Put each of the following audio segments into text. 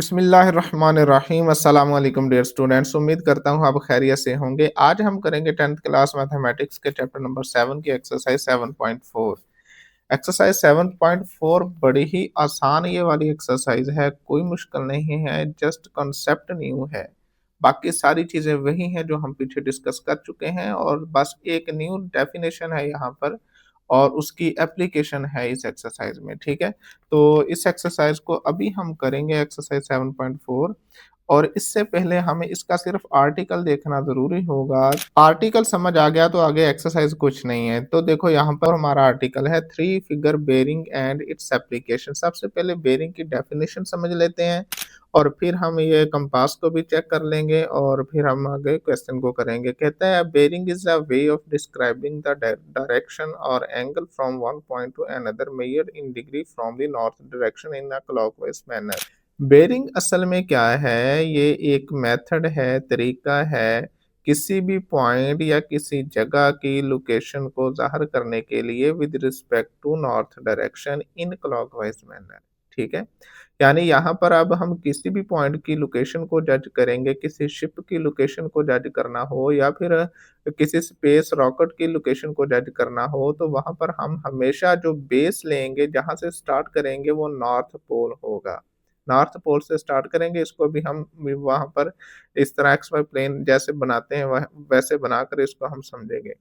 बिस्मिल्लाहिर्रहमानिर्रहीम अस्सलाम वालेकुम डियर स्टूडेंट्स। उम्मीद करता हूँ आप खैरियत से होंगे। आज हम करेंगे 10th क्लास मैथमेटिक्स के चैप्टर नंबर 7 की एक्सरसाइज 7.4। एक्सरसाइज 7.4 बड़ी ही आसान ये वाली एक्सरसाइज है, कोई मुश्किल नहीं है, जस्ट कॉन्सेप्ट न्यू है। बाकी सारी चीज़ें वही हैं जो हम पीछे डिस्कस कर चुके हैं और बस एक न्यू डेफिनेशन है यहाँ पर और उसकी एप्लीकेशन है इस एक्सरसाइज में, ठीक है? तो इस एक्सरसाइज को अभी हम करेंगे एक्सरसाइज 7.4 और इससे पहले हमें इसका सिर्फ आर्टिकल देखना ज़रूरी होगा। आर्टिकल समझ आ गया तो आगे एक्सरसाइज कुछ नहीं है। तो देखो यहाँ पर हमारा आर्टिकल है 3 figure bearing and its application. सबसे पहले बेयरिंग की डेफिनेशन समझ लेते हैं और फिर हम ये कंपास को भी चेक कर लेंगे और फिर हम आगे क्वेश्चन को करेंगे। कहता है bearing is a way of describing the direction और angle from one point to another measured in degree from the north direction in a clockwise manner. Bearing असल में क्या है? ये एक मेथड है, तरीका है किसी भी पॉइंट या किसी जगह की लोकेशन को ज़ाहिर करने के लिए with respect to north direction in clockwise manner. ठीक है? यानी यहाँ पर अब हम किसी भी पॉइंट की लोकेशन को जज करेंगे, किसी शिप की लोकेशन को जज करना हो या फिर किसी स्पेस रॉकेट की लोकेशन को जज करना हो, तो वहाँ पर हम हमेशा जो बेस लेंगे, जहाँ से स्टार्ट करेंगे वो नॉर्थ पोल होगा। नॉर्थ पोल से स्टार्ट करेंगे, इसको भी हम वहाँ पर इस तरह एक्स वाई प्लेन जैसे बनाते हैं वह वैसे बनाकर इसको हम समझेंगे।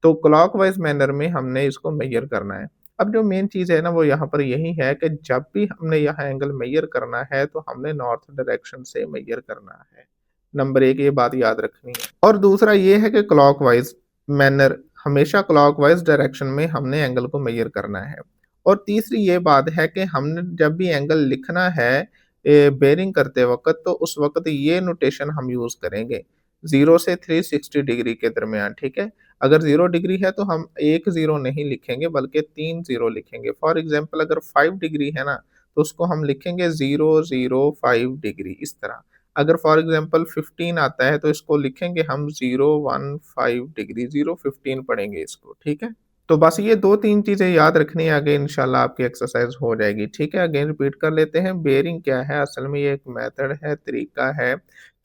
तो क्लॉकवाइज मैनर में हमने इसको मेजर करना है। अब जो मेन चीज़ है ना वो यहाँ पर यही है कि जब भी हमने यहाँ एंगल मेजर करना है तो हमने नॉर्थ डायरेक्शन से मेजर करना है। नंबर 1 ये बात याद रखनी है। और दूसरा ये है कि क्लॉकवाइज मैनर हमेशा क्लॉकवाइज डायरेक्शन में हमने एंगल को मेजर करना है। और तीसरी ये बात है कि हमने जब भी एंगल लिखना है बेयरिंग करते वक़्त तो उस वक़्त ये नोटेशन हम यूज़ करेंगे 0 से 360 डिग्री के दरमियान, ठीक है? अगर 0 डिग्री है तो हम 1 0 नहीं लिखेंगे बल्कि 3 0 लिखेंगे। फॉर एग्ज़ाम्पल अगर 5 डिग्री है ना, तो उसको हम लिखेंगे 0 0 5 डिग्री इस तरह। अगर फॉर एग्ज़ाम्पल 15 आता है तो इसको लिखेंगे हम 0 1 5 डिग्री, 0 15 पढ़ेंगे इसको, ठीक है? तो बस ये 2-3 चीज़ें याद रखनी है, आगे इंशाल्लाह आपकी एक्सरसाइज़ हो जाएगी, ठीक है? अगेन रिपीट कर लेते हैं, बेयरिंग क्या है? असल में ये एक मेथड है, तरीका है,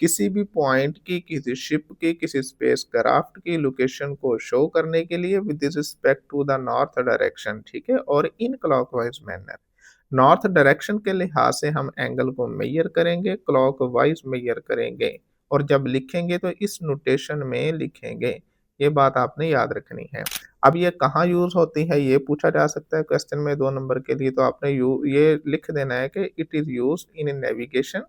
किसी भी पॉइंट की, किसी शिप की, किसी स्पेसक्राफ्ट की लोकेशन को शो करने के लिए with respect to the north direction, ठीक है? और in clockwise manner. North direction के लिहाज से हम एंगल को मेजर करेंगे, क्लॉकवाइज़ मेजर करेंगे और जब लिखेंगे तो इस नोटेशन में लिखेंगे। ये बात आपने याद रखनी है। अब ये कहाँ यूज़ होती है ये पूछा जा सकता है क्वेश्चन में 2 नंबर के लिए, तो आपने यू ये लिख देना है कि it is used in navigation.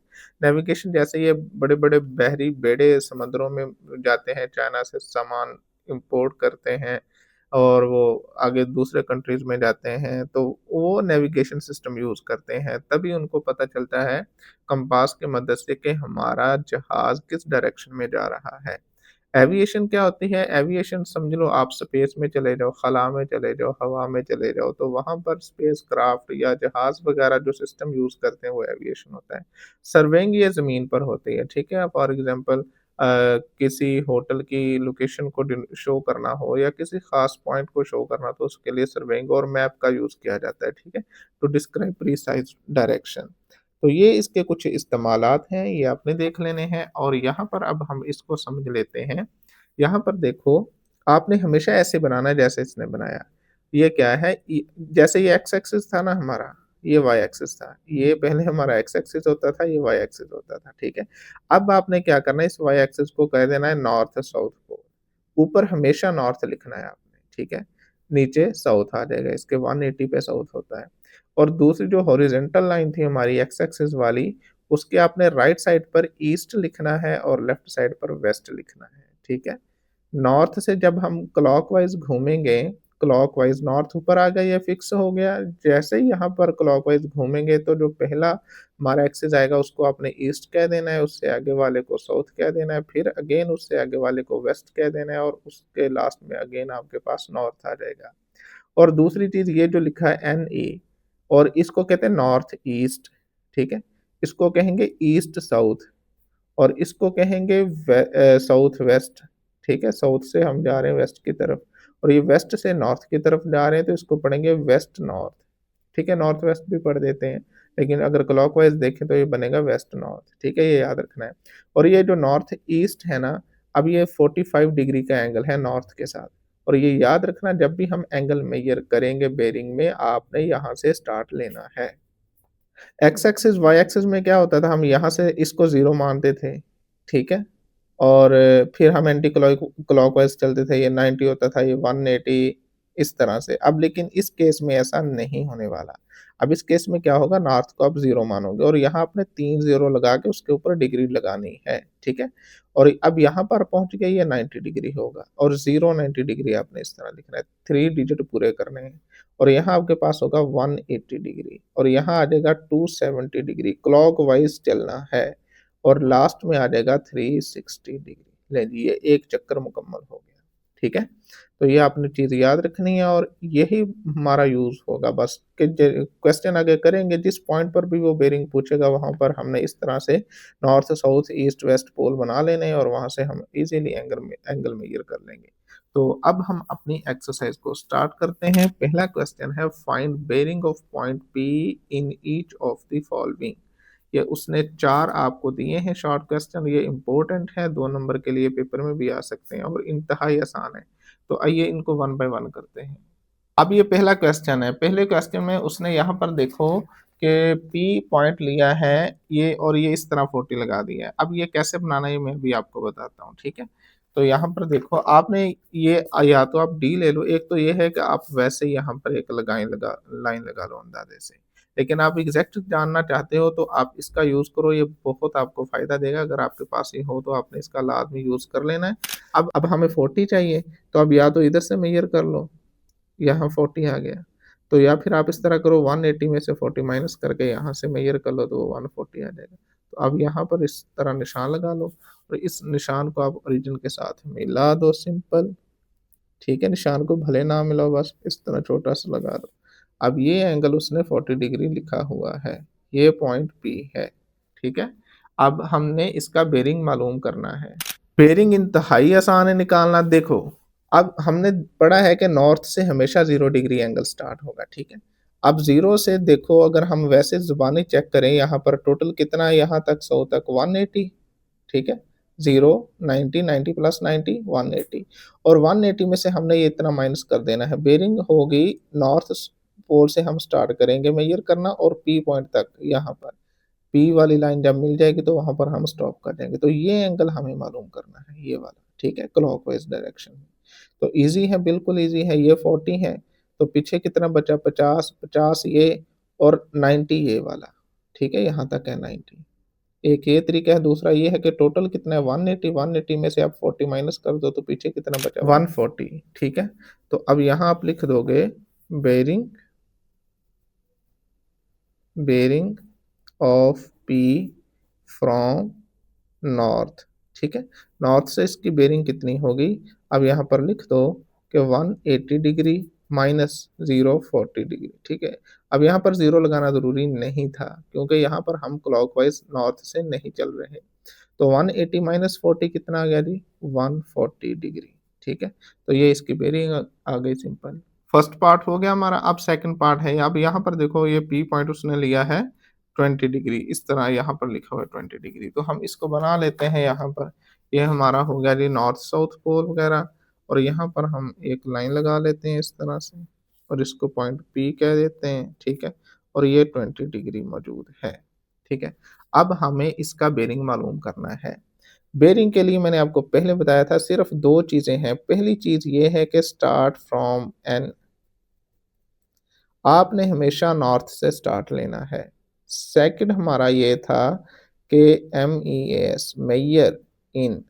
Navigation जैसे ये बड़े-बड़े बहरी बेड़े समुद्रों में जाते हैं, चाइना से सामान इम्पोर्ट करते हैं और वो आगे दूसरे कंट्रीज़ में जाते हैं, तो वो नेविगेशन सिस्टम यूज़ करते हैं। तभी उनको पता चलता है कंपास की मदद से कि हमारा जहाज़ किस डायरेक्शन में जा रहा है। एविएशन क्या होती है? एविएशन समझ लो आप स्पेस में चले जाओ, खला में चले जाओ, हवा में चले जाओ, तो वहाँ पर स्पेसक्राफ्ट या जहाज़ वगैरह जो सिस्टम यूज़ करते हैं वो एविएशन होता है। सर्वेइंग ये ज़मीन पर होती है, ठीक है? फॉर एग्ज़ाम्पल किसी होटल की लोकेशन को शो करना हो या किसी ख़ास पॉइंट को शो करना तो उसके लिए सर्वेइंग और मैप का यूज़ किया जाता है, ठीक है? To describe precise direction. तो ये इसके कुछ इस्तेमालात हैं, ये आपने देख लेने हैं और यहाँ पर अब हम इसको समझ लेते हैं। यहाँ पर देखो, आपने हमेशा ऐसे बनाना है जैसे इसने बनाया। ये क्या है जैसे ये एक्स एक्सिस था ना हमारा, ये वाई एक्सिस था। ये पहले हमारा एक्स एक्सिस होता था, ये वाई एक्सिस होता था, ठीक है? अब आपने क्या करना है, इस वाई एक्सिस को कह देना है नॉर्थ साउथ पोल। ऊपर हमेशा नॉर्थ लिखना है आपने, ठीक है? नीचे साउथ आ जाएगा, इसके 180 पे साउथ होता है। और दूसरी जो हॉरिज़ॉन्टल लाइन थी हमारी एक्स एक्सिस वाली, उसके आपने राइट साइड पर ईस्ट लिखना है और लेफ्ट साइड पर वेस्ट लिखना है, ठीक है? नॉर्थ से जब हम क्लॉकवाइज़ घूमेंगे, क्लॉकवाइज़ नॉर्थ ऊपर आ गया, ये फिक्स हो गया। जैसे ही यहाँ पर क्लॉकवाइज़ घूमेंगे तो जो पहला हमारा एक्सिस आएगा उसको आपने ईस्ट कह देना है, उससे आगे वाले को साउथ कह देना है, फिर अगेन उससे आगे वाले को वेस्ट कह देना है और उसके लास्ट में अगेन आपके पास नॉर्थ आ जाएगा। और दूसरी चीज़ ये जो लिखा है एनई और इसको कहते हैं नॉर्थ ईस्ट, ठीक है? इसको कहेंगे ईस्ट साउथ और इसको कहेंगे साउथ वेस्ट, ठीक है? साउथ से हम जा रहे हैं वेस्ट की तरफ और ये वेस्ट से नॉर्थ की तरफ जा रहे हैं तो इसको पढ़ेंगे वेस्ट नॉर्थ, ठीक है? नॉर्थ वेस्ट भी पढ़ देते हैं। लेकिन अगर क्लॉकवाइज देखें तो ये बनेगा वेस्ट नॉर्थ, ठीक है, ये याद रखना है। और ये जो नॉर्थ ईस्ट है ना, अब ये 45 डिग्री का एंगल है नॉर्थ के साथ। और ये याद रखना, जब भी हम एंगल मेजर करेंगे बेरिंग में, आपने यहाँ से स्टार्ट लेना है। एक्स एक्सिस वाई एक्सिस में क्या होता था, हम यहाँ से इसको 0 मानते थे, ठीक है? और फिर हम एंटी क्लॉकवाइज चलते थे, ये 90 होता था, ये 180, इस तरह से। अब लेकिन इस केस में ऐसा नहीं होने वाला। अब इस केस में क्या होगा, नॉर्थ को आप 0 मानोगे और यहाँ आपने 3 0 लगा के उसके ऊपर डिग्री लगानी है, ठीक है? और अब यहाँ पर पहुँच गए, ये 90 डिग्री होगा और 0 90 डिग्री आपने इस तरह लिखना है, 3 डिजिट पूरे करने हैं। और यहाँ आपके पास होगा 180 डिग्री और यहाँ आ जाएगा 270 डिग्री, क्लॉकवाइज चलना है। और लास्ट में आ जाएगा 360 डिग्री। ले जी, ये एक चक्कर मुकम्मल हो गया, ठीक है? तो ये आपने चीज़ याद रखनी है और यही हमारा यूज़ होगा बस, कि क्वेश्चन आगे करेंगे जिस पॉइंट पर भी वो बेरिंग पूछेगा वहाँ पर हमने इस तरह से नॉर्थ साउथ ईस्ट वेस्ट पोल बना लेने और वहाँ से हम इजीली एंगल मेजर कर लेंगे। तो अब हम अपनी एक्सरसाइज को स्टार्ट करते हैं। पहला क्वेश्चन है, find bearing of point P in each of the following. ये उसने 4 आपको दिए हैं शॉर्ट क्वेश्चन, ये इंपॉर्टेंट है, 2 नंबर के लिए पेपर में भी आ सकते हैं और इंतहाई आसान है। तो आइए इनको वन बाय वन करते हैं। अब ये पहला क्वेश्चन है, पहले क्वेश्चन में उसने यहाँ पर देखो कि पी पॉइंट लिया है ये और ये इस तरह 40 लगा दिया है। अब ये कैसे बनाना है मैं भी आपको बताता हूँ, ठीक है? तो यहाँ पर देखो, आपने ये या तो आप डी ले लो, एक तो ये है कि आप वैसे यहाँ पर एक लाइन लगा लो अंदाजे से। लेकिन आप एग्जैक्ट जानना चाहते हो तो आप इसका यूज करो, ये बहुत आपको फायदा देगा। अगर आपके पास ये हो तो आपने इसका लाजमी यूज कर लेना है। अब हमें 40 चाहिए, तो अब या तो इधर से मेजर कर लो, यहाँ 40 आ गया, तो या फिर आप इस तरह करो, 180 में से 40 माइनस करके यहाँ से मेजर कर लो तो वो 140 आ जाएगा। तो अब यहाँ पर इस तरह निशान लगा लो और इस निशान को आप ओरिजिन के साथ मिला दो, सिंपल, ठीक है? निशान को भले ना मिलाओ, बस इस तरह छोटा सा लगा दो। अब ये एंगल उसने 40 डिग्री लिखा हुआ है, ये पॉइंट पी है, ठीक है? अब हमने इसका बेरिंग मालूम करना है। बेरिंग इंतहाई आसान है निकालना। देखो, अब हमने पढ़ा है कि नॉर्थ से हमेशा 0 डिग्री एंगल स्टार्ट होगा, ठीक है? अब 0 से देखो, अगर हम वैसे ज़ुबानी चेक करें, यहाँ पर टोटल कितना है, यहाँ तक 100 तक 180, ठीक है? 0 90 90 प्लस 90 180 और 180 में से हमने ये इतना माइनस कर देना है। बेरिंग होगी नॉर्थ पोल से हम स्टार्ट करेंगे मेजर करना और पी पॉइंट तक, यहाँ पर पी वाली लाइन जब मिल जाएगी तो वहां पर हम स्टॉप कर देंगे। तो ये एंगल हमें मालूम करना है, ये वाला, ठीक है, क्लॉकवाइज डायरेक्शन में। तो इजी है, बिल्कुल इजी है। ये 40 है तो पीछे कितना बचा, 50 50 ये और 90 ये वाला, ठीक है, यहाँ तक है 90। एक ये तरीका है, दूसरा ये है कि टोटल कितना है 180, 180 में से आप 40 माइनस कर दो तो पीछे कितना बचा, 140, ठीक है? तो अब यहाँ आप लिख दोगे bearing bearing of P from north, ठीक है? नॉर्थ से इसकी बेरिंग कितनी होगी, अब यहाँ पर लिख दो कि 180 डिग्री माइनस 0 40 डिग्री, ठीक है? अब यहाँ पर 0 लगाना ज़रूरी नहीं था क्योंकि यहाँ पर हम क्लॉकवाइज नॉर्थ से नहीं चल रहे। तो 180 माइनस 40 कितना आ गया जी, 140 डिग्री, ठीक है? तो ये इसकी बेरिंग आ गई, सिंपल। फर्स्ट पार्ट हो गया हमारा। अब सेकंड पार्ट है, अब यहाँ पर देखो, ये पी पॉइंट उसने लिया है 20 डिग्री, इस तरह यहाँ पर लिखा हुआ है 20 डिग्री, तो हम इसको बना लेते हैं यहाँ पर। ये हमारा हो गया जी नॉर्थ साउथ पोल वगैरह, और यहाँ पर हम एक लाइन लगा लेते हैं इस तरह से और इसको पॉइंट पी कह देते हैं, ठीक है? और ये 20 डिग्री मौजूद है, ठीक है? अब हमें इसका बेरिंग मालूम करना है। बेरिंग के लिए मैंने आपको पहले बताया था, सिर्फ 2 चीज़ें हैं। पहली चीज़ ये है कि स्टार्ट फ्रॉम एन, आपने हमेशा नॉर्थ से स्टार्ट लेना है। सेकंड हमारा ये था कि MEAS, measure in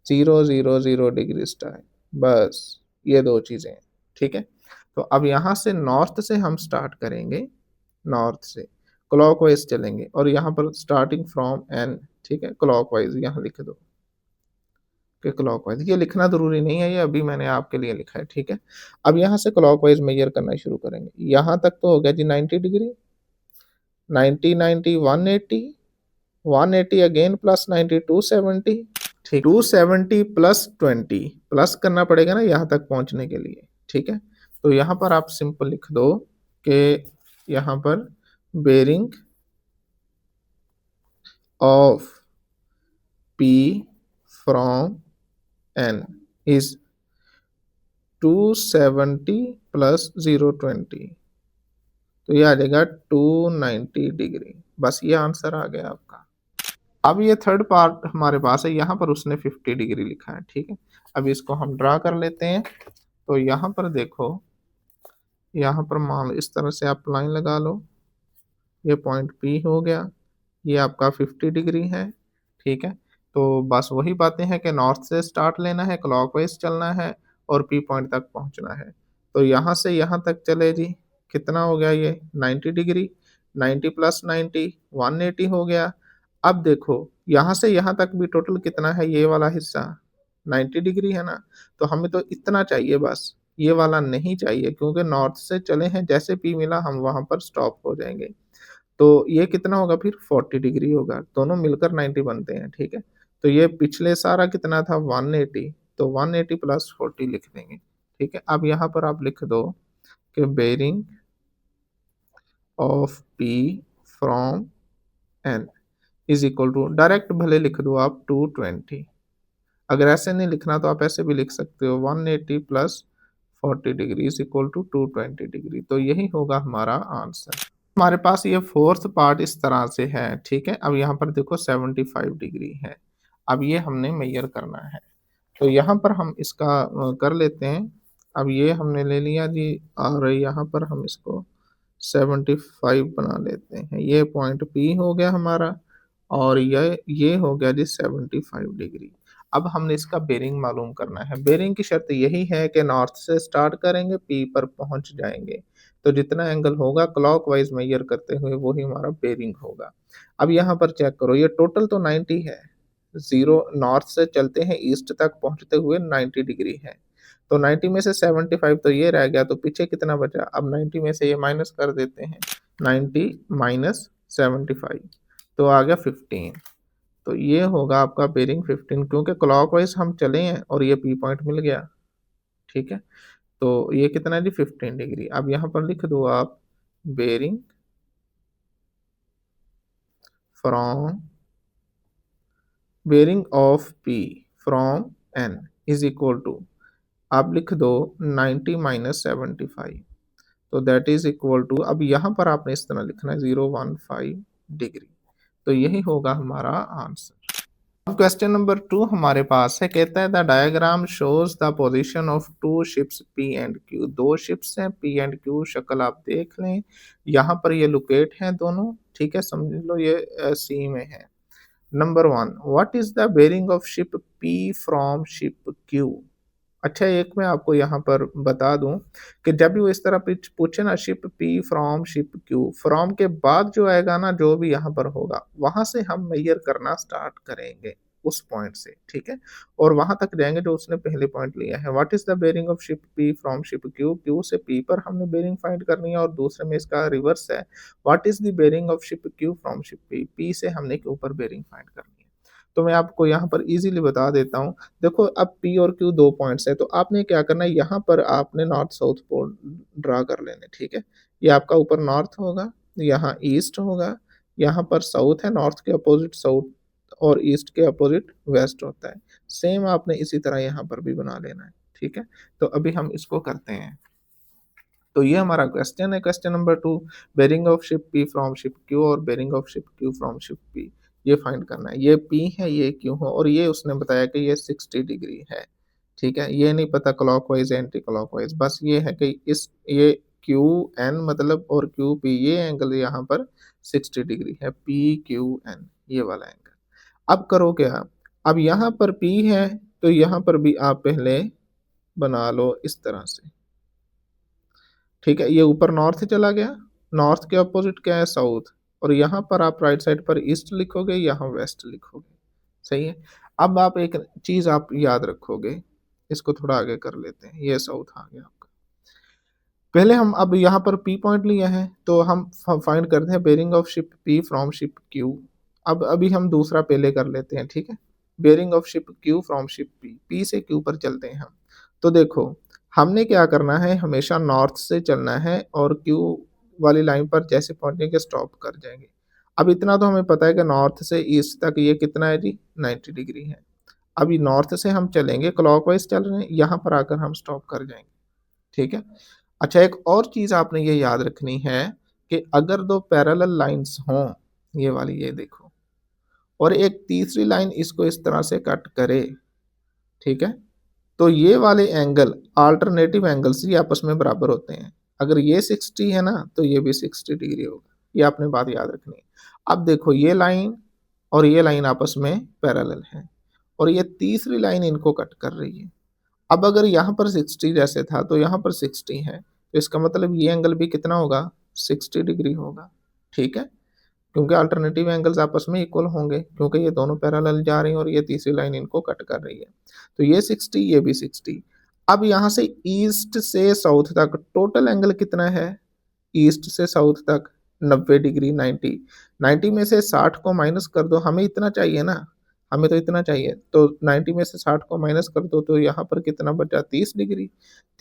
0 0 0 degree star, बस ये 2 चीज़ें, ठीक है? तो अब यहाँ से नॉर्थ से हम स्टार्ट करेंगे, नॉर्थ से क्लॉकवाइज चलेंगे और यहाँ पर स्टार्टिंग फ्रॉम एन, ठीक है, क्लॉकवाइज यहाँ लिख दो कि क्लॉकवाइज, ये लिखना ज़रूरी नहीं है, ये अभी मैंने आपके लिए लिखा है, ठीक है? अब यहाँ से क्लॉकवाइज मेजर करना शुरू करेंगे। यहाँ तक तो हो गया जी 90 डिग्री, 90 90 180, 180 अगेन प्लस 90 270, ठीक, 270 प्लस 20 प्लस करना पड़ेगा ना यहाँ तक पहुँचने के लिए, ठीक है? तो यहाँ पर आप सिंपल लिख दो कि यहाँ पर bearing of P from N is 270 plus 020, तो ये आ जाएगा 290 डिग्री। बस ये आंसर आ गया आपका। अब ये थर्ड पार्ट हमारे पास है, यहाँ पर उसने 50 डिग्री लिखा है, ठीक है। अब इसको हम ड्रा कर लेते हैं। तो यहाँ पर देखो, यहाँ पर मान लो इस तरह से आप लाइन लगा लो, ये पॉइंट P हो गया, ये आपका 50 डिग्री है, ठीक है। तो बस वही बातें हैं कि नॉर्थ से स्टार्ट लेना है, क्लॉकवाइज चलना है और पी पॉइंट तक पहुंचना है। तो यहाँ से यहाँ तक चले जी, कितना हो गया ये 90 डिग्री, 90 प्लस 90 180 हो गया। अब देखो यहाँ से यहाँ तक भी टोटल कितना है, ये वाला हिस्सा 90 डिग्री है ना, तो हमें तो इतना चाहिए बस, ये वाला नहीं चाहिए, क्योंकि नॉर्थ से चले हैं, जैसे पी मिला हम वहां पर स्टॉप हो जाएंगे। तो ये कितना होगा फिर 40 डिग्री होगा, दोनों मिलकर 90 बनते हैं, ठीक है। तो ये पिछले सारा कितना था 180, तो 180 प्लस 40 लिख देंगे, ठीक है। अब यहाँ पर आप लिख दो कि bearing of P from N is equal to, direct भले लिख दो आप 220, अगर ऐसे नहीं लिखना तो आप ऐसे भी लिख सकते हो 180 plus 40 degree is equal to 220 degree. तो यही होगा हमारा आंसर। हमारे पास ये फोर्थ पार्ट इस तरह से है, ठीक है। अब यहाँ पर देखो 75 डिग्री है, अब ये हमने मेजर करना है। तो यहाँ पर हम इसका कर लेते हैं। अब ये हमने ले लिया जी, और यहाँ पर हम इसको 75 बना लेते हैं। ये पॉइंट P हो गया हमारा, और ये हो गया जी 75 डिग्री। अब हमने इसका बेरिंग मालूम करना है। बेरिंग की शर्त यही है कि नॉर्थ से स्टार्ट करेंगे, P पर पहुंच जाएंगे, तो जितना एंगल होगा क्लॉकवाइज मेजर करते हुए वही हमारा बेरिंग होगा। अब यहाँ पर चेक करो, ये टोटल तो 90 है, जीरो नॉर्थ से चलते हैं ईस्ट तक पहुंचते हुए 90 डिग्री है, तो 90 में से 75 तो ये रह गया, तो पीछे कितना बचा, अब 90 में से ये माइनस कर देते हैं, 90 माइनस 75, तो आ गया 15। तो ये होगा आपका बेरिंग 15, क्योंकि क्लॉकवाइज हम चले हैं और ये पी पॉइंट मिल गया, ठीक है। तो ये कितना है जी 15 डिग्री। अब यहाँ पर लिख दो आप bearing from, bearing of P from N is equal to, आप लिख दो 90 माइनस 75, तो दैट इज इक्वल टू, अब यहाँ पर आपने इस तरह लिखना है 015 डिग्री। तो यही होगा हमारा आंसर। अब क्वेश्चन नंबर 2 हमारे पास है, कहता है the diagram shows the position of two ships P and Q। दो शिप्स हैं P एंड Q, शक्ल आप देख लें, यहाँ पर ये लोकेट हैं दोनों, ठीक है, समझ लो ये सी में है। Number 1, what is the bearing of ship P from ship Q। अच्छा, एक मैं आपको यहाँ पर बता दूं कि जब भी वो इस तरह पूछे ना, ship P from ship Q, from के बाद जो आएगा ना, जो भी यहाँ पर होगा, वहां से हम मेजर करना स्टार्ट करेंगे उस पॉइंट से, ठीक है, और वहां तक जाएंगे जो उसने पहले पॉइंट लिया है। What is the bearing of ship P from ship Q, Q से P पर हमने बेरिंग फाइंड करनी है, और दूसरे में इसका रिवर्स है, what is the bearing of ship Q from ship P, P से हमने Q पर बेरिंग फाइंड करनी है। तो मैं आपको यहाँ पर इजीली बता देता हूँ। देखो अब P और Q दो पॉइंट्स है, तो आपने क्या करना है, यहाँ पर आपने नॉर्थ साउथ पोल ड्रा कर लेने, ठीक है। ये आपका ऊपर नॉर्थ होगा, यहाँ ईस्ट होगा, यहाँ पर साउथ है, नॉर्थ के अपोजिट साउथ और ईस्ट के अपोजिट वेस्ट होता है। सेम आपने इसी तरह यहाँ पर भी बना लेना है, ठीक है। तो अभी हम इसको करते हैं। तो ये हमारा क्वेश्चन है, question number 2, bearing of ship P from ship Q और bearing of ship Q from ship P, ये फाइंड करना है। ये P है, ये Q है, और ये उसने बताया कि ये 60 डिग्री है, ठीक है। ये नहीं पता क्लॉकवाइज एंटी क्लॉकवाइज, बस ये है कि इस ये QN मतलब और QP, ये एंगल यहाँ पर 60 डिग्री है, PQN ये वाला एंगल। अब करो क्या, अब यहाँ पर P है, तो यहाँ पर भी आप पहले बना लो इस तरह से, ठीक है। ये ऊपर नॉर्थ चला गया, नॉर्थ के अपोजिट क्या है साउथ, और यहाँ पर आप राइट साइड पर ईस्ट लिखोगे, यहाँ वेस्ट लिखोगे, सही है। अब आप एक चीज आप याद रखोगे, इसको थोड़ा आगे कर लेते हैं, ये साउथ आ गया आपका। पहले हम अब यहाँ पर P पॉइंट लिया है, तो हम फाइंड करते हैं bearing of ship P from ship Q। अब अभी हम दूसरा पहले कर लेते हैं, ठीक है। Bearing of ship Q from ship P, P से Q पर चलते हैं हम। तो देखो हमने क्या करना है, हमेशा नॉर्थ से चलना है, और Q वाली लाइन पर जैसे पहुंचेंगे स्टॉप कर जाएंगे। अब इतना तो हमें पता है कि नॉर्थ से ईस्ट तक ये कितना है जी 90 डिग्री है। अभी नॉर्थ से हम चलेंगे, क्लॉकवाइज चल रहे हैं, यहाँ पर आकर हम स्टॉप कर जाएंगे। ठीक है। अच्छा, एक और चीज आपने ये याद रखनी है कि अगर दो पैरेलल लाइंस हों, ये वाली ये देखो, और एक तीसरी लाइन इसको इस तरह से कट करे, ठीक है, तो ये वाले एंगल अल्टरनेटिव एंगल्स ये आपस में बराबर होते हैं। अगर ये 60 है ना तो ये भी 60 डिग्री होगा। ये आपने बात याद रखनी है। अब देखो ये लाइन और ये लाइन आपस में पैरेलल है और ये तीसरी लाइन इनको कट कर रही है। अब अगर यहाँ पर 60 जैसे था तो यहाँ पर 60 है, तो इसका मतलब ये एंगल भी कितना होगा 60 डिग्री होगा। ठीक है, क्योंकि अल्टरनेटिव एंगल्स आपस में इक्वल होंगे, क्योंकि ये दोनों पैरेलल जा रही हैं और ये तीसरी लाइन इनको कट कर रही है। तो ये 60, ये भी 60। अब यहाँ से ईस्ट से साउथ तक टोटल एंगल कितना है, ईस्ट से साउथ तक 90 डिग्री, 90 में से 60 को माइनस कर दो, हमें इतना चाहिए ना, हमें तो इतना चाहिए, तो 90 में से 60 को माइनस कर दो तो यहाँ पर कितना बचा 30 डिग्री।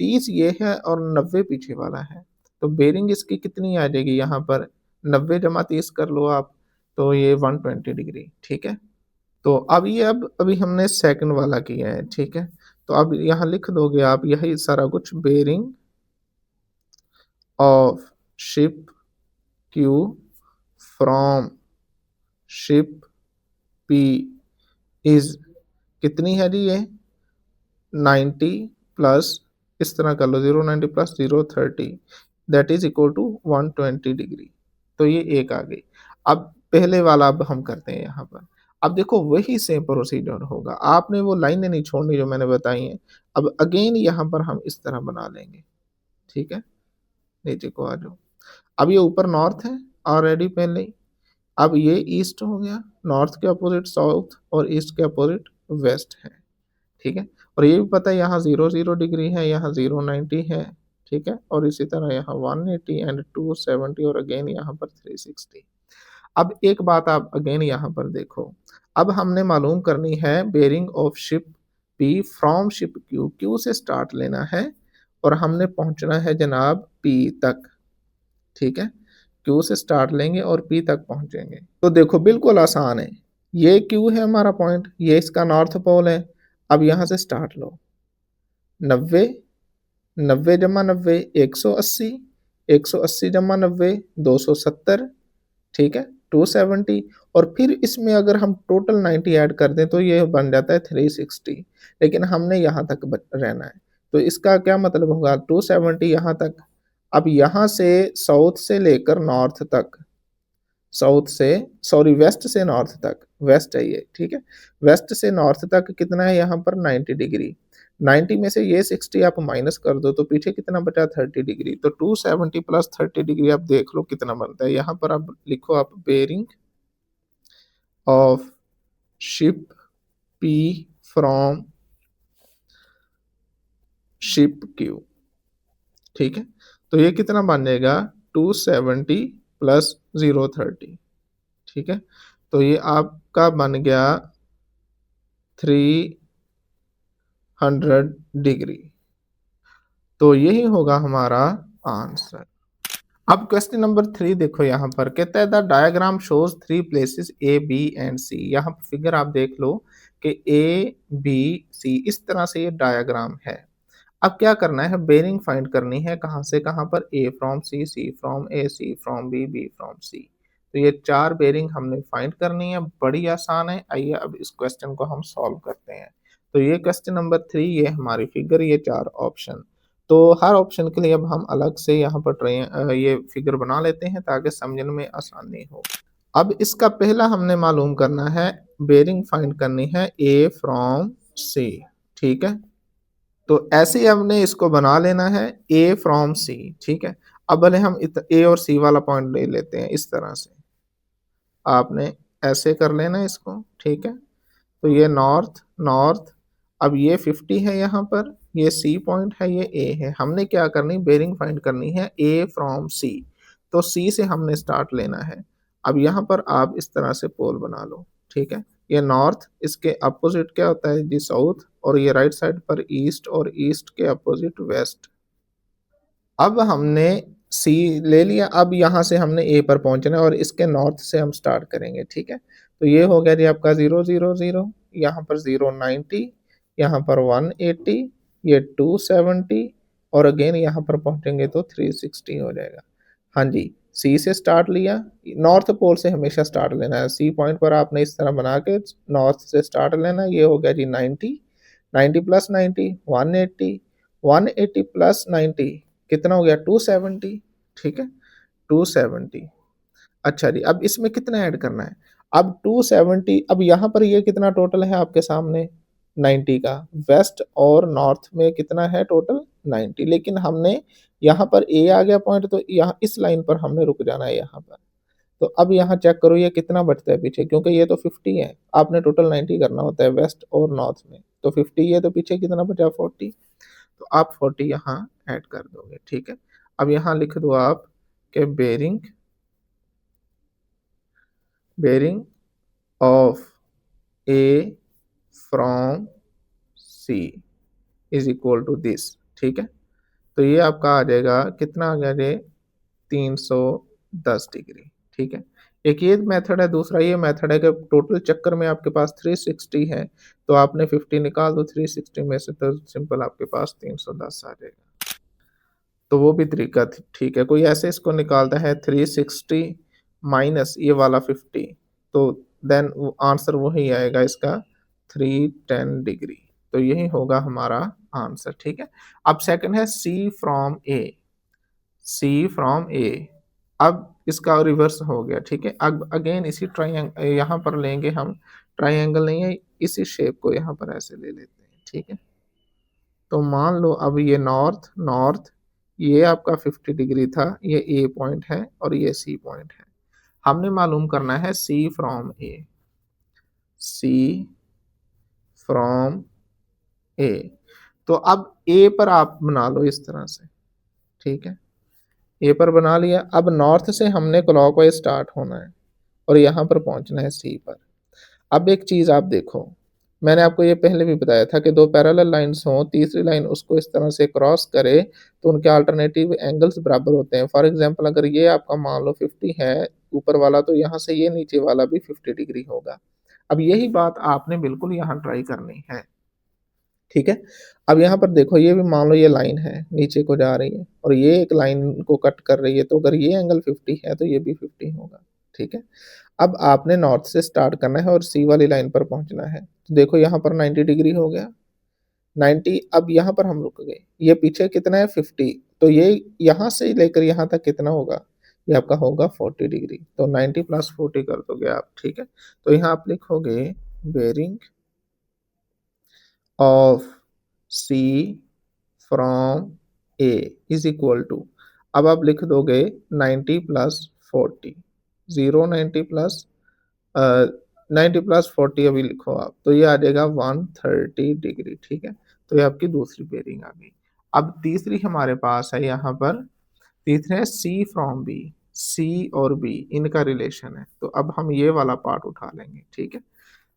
30 ये है और 90 पीछे वाला है, तो बेरिंग इसकी कितनी आ जाएगी यहाँ पर 90 जमा 30 कर लो आप, तो ये 120 डिग्री। ठीक है, तो अब ये अब अभी हमने सेकंड वाला किया है। ठीक है, तो अब यहाँ लिख दोगे आप यही सारा कुछ, bearing of ship Q from ship P is कितनी है जी ये 90 प्लस, इस तरह कर लो 090 plus 030, that is equal to 120 degree. तो ये एक आ गई। अब पहले वाला अब हम करते हैं यहाँ पर। अब देखो वही सेम प्रोसीजर होगा, आपने वो लाइनें नहीं छोड़नी जो मैंने बताई हैं। अब अगेन यहाँ पर हम इस तरह बना लेंगे। ठीक है, नीचे को आ जाओ। अब ये ऊपर नॉर्थ है ऑलरेडी पहले ही। अब ये ईस्ट हो गया, नॉर्थ के अपोजिट साउथ और ईस्ट के अपोजिट वेस्ट है। ठीक है, और ये भी पता है यहाँ 0 डिग्री है, यहाँ 090 है। ठीक है, और इसी तरह यहाँ 180 एंड 270 और अगेन यहाँ पर 360। अब एक बात आप अगेन यहाँ पर देखो, अब हमने मालूम करनी है bearing of ship P from ship Q, Q से स्टार्ट लेना है और हमने पहुंचना है जनाब पी तक। ठीक है, क्यू से स्टार्ट लेंगे और पी तक पहुंचेंगे। तो देखो बिल्कुल आसान है, ये क्यू है हमारा पॉइंट, ये इसका नॉर्थ पोल है। अब यहाँ से स्टार्ट लो, 90, 90 जमा 90 180, 180 जमा 90 270। ठीक है, 270, और फिर इसमें अगर हम टोटल 90 ऐड कर दें तो ये बन जाता है 360, लेकिन हमने यहाँ तक रहना है, तो इसका क्या मतलब होगा 270 यहाँ तक। अब यहाँ से साउथ से लेकर नॉर्थ तक, साउथ से सॉरी वेस्ट से नॉर्थ तक, वेस्ट है ये। ठीक है, वेस्ट से नॉर्थ तक कितना है यहाँ पर 90 डिग्री। 90 में से ये 60 आप माइनस कर दो तो पीछे कितना बचा 30 डिग्री। तो 270 प्लस 30 डिग्री आप देख लो कितना बनता है। यहाँ पर आप लिखो आप bearing of ship P from ship Q. ठीक है, तो ये कितना बन जाएगा 270 प्लस 030। ठीक है, तो ये आपका बन गया 300 डिग्री। तो यही होगा हमारा आंसर। अब क्वेश्चन नंबर 3 देखो, यहाँ पर कहता है the diagram shows 3 places A B and C. यहाँ फिगर आप देख लो कि ए बी सी इस तरह से ये डायग्राम है। अब क्या करना है, बेरिंग फाइंड करनी है, कहाँ से कहाँ पर, A from C from A, C from B from C. तो ये 4 बेरिंग हमने फाइंड करनी है, बड़ी आसान है। आइए अब इस क्वेश्चन को हम सॉल्व करते हैं। तो ये क्वेश्चन नंबर 3, ये हमारी फिगर, ये 4 ऑप्शन। तो हर ऑप्शन के लिए अब हम अलग से यहाँ पर ये फिगर बना लेते हैं ताकि समझने में आसानी हो। अब इसका पहला हमने मालूम करना है, बेरिंग फाइंड करनी है ए फ्रॉम सी। ठीक है, तो ऐसे ही हमने इसको बना लेना है ए फ्रॉम सी। ठीक है, अब भले हम ए और सी वाला पॉइंट ले लेते हैं, इस तरह से आपने ऐसे कर लेना इसको। ठीक है, तो ये नॉर्थ नॉर्थ, अब ये 50 है यहाँ पर, ये सी पॉइंट है, ये ए है। हमने क्या करनी, बेरिंग फाइंड करनी है ए फ्रॉम सी, तो सी से हमने स्टार्ट लेना है। अब यहाँ पर आप इस तरह से पोल बना लो। ठीक है, ये नॉर्थ, इसके अपोजिट क्या होता है जी साउथ, और ये राइट साइड पर ईस्ट, और ईस्ट के अपोजिट वेस्ट। अब हमने सी ले लिया, अब यहाँ से हमने ए पर पहुँचना है और इसके नॉर्थ से हम स्टार्ट करेंगे, ठीक है? तो ये हो गया जी आपका 0, 0, 0, यहाँ पर 0, 90, यहाँ पर 180, ये 270 और अगेन यहाँ पर पहुँचेंगे तो 360 हो जाएगा। हाँ जी, सी से स्टार्ट लिया, नॉर्थ पोल से हमेशा स्टार्ट लेना है, सी पॉइंट पर आपने इस तरह बना के नॉर्थ से स्टार्ट लेना है, ये हो गया जी 90, 90 प्लस 90, 180, 180 प्लस 90 कितना हो गया 270, ठीक है? 270। अच्छा जी, अब इसमें कितना ऐड करना है? अब 270, अब यहाँ पर ये कितना टोटल है आपके सामने 90 का, वेस्ट और नॉर्थ में कितना है टोटल 90, लेकिन हमने यहाँ पर ए आ गया पॉइंट तो यहाँ इस लाइन पर हमने रुक जाना है यहाँ पर। तो अब यहाँ चेक करो ये कितना बचता है पीछे, क्योंकि ये तो 50 है, आपने टोटल 90 करना होता है वेस्ट और नॉर्थ में, तो 50 है तो पीछे कितना बचा 40, तो आप 40 यहाँ ऐड कर दोगे, ठीक है? अब यहाँ लिख दो आप कि bearing of A from C is equal to this, ठीक है? तो ये आपका आ जाएगा कितना आ गया ये 310 डिग्री, ठीक है? एक ये मेथड है, दूसरा ये मेथड है कि टोटल चक्कर में आपके पास 360 है, तो आपने 50 निकाल दो 360 में से तो सिंपल आपके पास 310 आ जाएगा। तो वो भी तरीका ठीक है। कोई ऐसे इसको निकालता है 360 माइनस ये वाला 50, तो देन आंसर वही आएगा इसका 310 डिग्री। तो यही होगा हमारा आंसर, ठीक है? अब सेकंड है सी फ्रॉम ए, सी फ्रॉम ए। अब इसका रिवर्स हो गया, ठीक है? अब अगेन इसी ट्राइंगल यहाँ पर लेंगे हम, ट्राइंगल नहीं है, इसी शेप को यहाँ पर ऐसे ले लेते हैं, ठीक है? तो मान लो अब ये नॉर्थ नॉर्थ ये आपका 50 डिग्री था, ये ए पॉइंट है और ये सी पॉइंट है। हमने मालूम करना है सी फ्रॉम ए, सी फ्रॉम ए। तो अब ए पर आप बना लो इस तरह से, ठीक है? ए पर बना लिया, अब नॉर्थ से हमने क्लॉकवाइज स्टार्ट होना है और यहाँ पर पहुँचना है सी पर। अब एक चीज़ आप देखो, मैंने आपको ये पहले भी बताया था कि दो पैरेलल लाइन्स हों, तीसरी लाइन उसको इस तरह से क्रॉस करे तो उनके अल्टरनेटिव एंगल्स बराबर होते हैं। फॉर एग्जांपल अगर ये आपका मान लो 50 है ऊपर वाला, तो यहाँ से ये नीचे वाला भी 50 डिग्री होगा। अब यही बात आपने बिल्कुल यहाँ ट्राई करनी है, ठीक है? अब यहाँ पर देखो ये भी मान लो ये लाइन है, नीचे को जा रही है और ये एक लाइन को कट कर रही है, तो अगर ये एंगल 50 है तो ये भी 50 होगा, ठीक है? अब आपने नॉर्थ से स्टार्ट करना है और सी वाली लाइन पर पहुँचना है। तो देखो यहाँ पर 90 डिग्री हो गया, 90, अब यहाँ पर हम रुक गए। ये पीछे कितना है 50, तो ये यहाँ से लेकर यहाँ तक कितना होगा? ये आपका होगा 40 डिग्री। तो 90 प्लस 40 कर दोगे आप, ठीक है? तो यहाँ आप लिखोगे bearing of C from A is equal to, अब आप लिख दोगे 90 प्लस 40, 0 90 प्लस 90 प्लस 40 अभी लिखो आप, तो ये आ जाएगा 130 डिग्री, ठीक है? तो ये आपकी दूसरी बेरिंग आ गई। अब तीसरी हमारे पास है यहाँ पर, तीसरे है सी फ्रॉम बी, सी और बी इनका रिलेशन है, तो अब हम ये वाला पार्ट उठा लेंगे, ठीक है?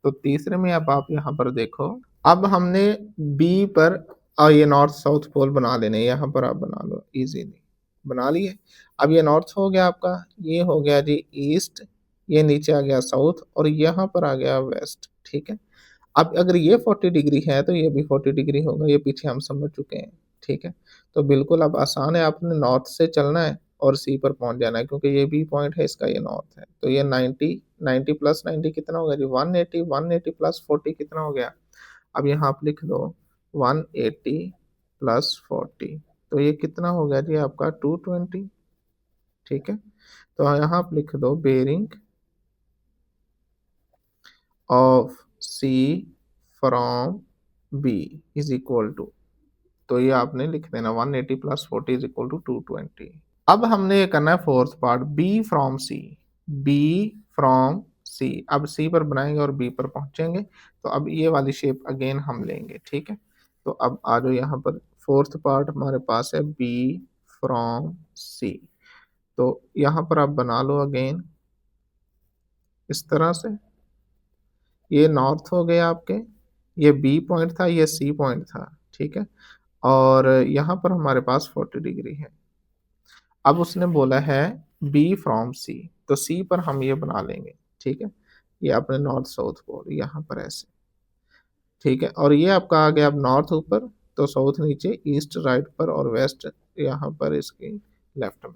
तो तीसरे में अब आप यहाँ पर देखो, अब हमने बी पर ये नॉर्थ साउथ पोल बना लेने, यहाँ पर आप बना लो इजीली, बना लिए। अब ये नॉर्थ हो गया आपका, ये हो गया जी ईस्ट, ये नीचे आ गया साउथ और यहाँ पर आ गया वेस्ट, ठीक है? अब अगर ये 40 डिग्री है तो ये भी 40 डिग्री होगा, ये पीछे हम समझ चुके हैं, ठीक है? तो बिल्कुल अब आसान है, आपने नॉर्थ से चलना है और सी पर पहुंच जाना है, क्योंकि ये बी पॉइंट है इसका, ये नॉर्थ है। तो ये 90, 90 प्लस 90 कितना हो गया जी 180, 180 प्लस 40 कितना हो गया? अब यहाँ आप लिख दो 180 प्लस 40, तो ये कितना हो गया जी आपका 220, ठीक है? तो यहाँ आप लिख दो bearing of C from B is equal to, तो ये आपने लिख देना 180 प्लस 40 इज इक्वल टू 220। अब हमने ये करना है fourth part, B from C, B from C. अब सी पर बनाएंगे और बी पर पहुंचेंगे, तो अब ये वाली शेप अगेन हम लेंगे, ठीक है? तो अब आ जाओ यहाँ पर, फोर्थ पार्ट हमारे पास है बी फ्रॉम सी, तो यहाँ पर आप बना लो अगेन इस तरह से, ये नॉर्थ हो गया आपके, ये बी पॉइंट था, ये सी पॉइंट था, ठीक है? और यहाँ पर हमारे पास 40 डिग्री है। अब उसने बोला है बी फ्रॉम सी, तो सी पर हम ये बना लेंगे, ठीक है? ये अपने नॉर्थ साउथ पोल यहाँ पर ऐसे, ठीक है? और ये आपका आ गया अब नॉर्थ ऊपर, तो साउथ नीचे, ईस्ट राइट पर और वेस्ट यहाँ पर इसके लेफ्ट में।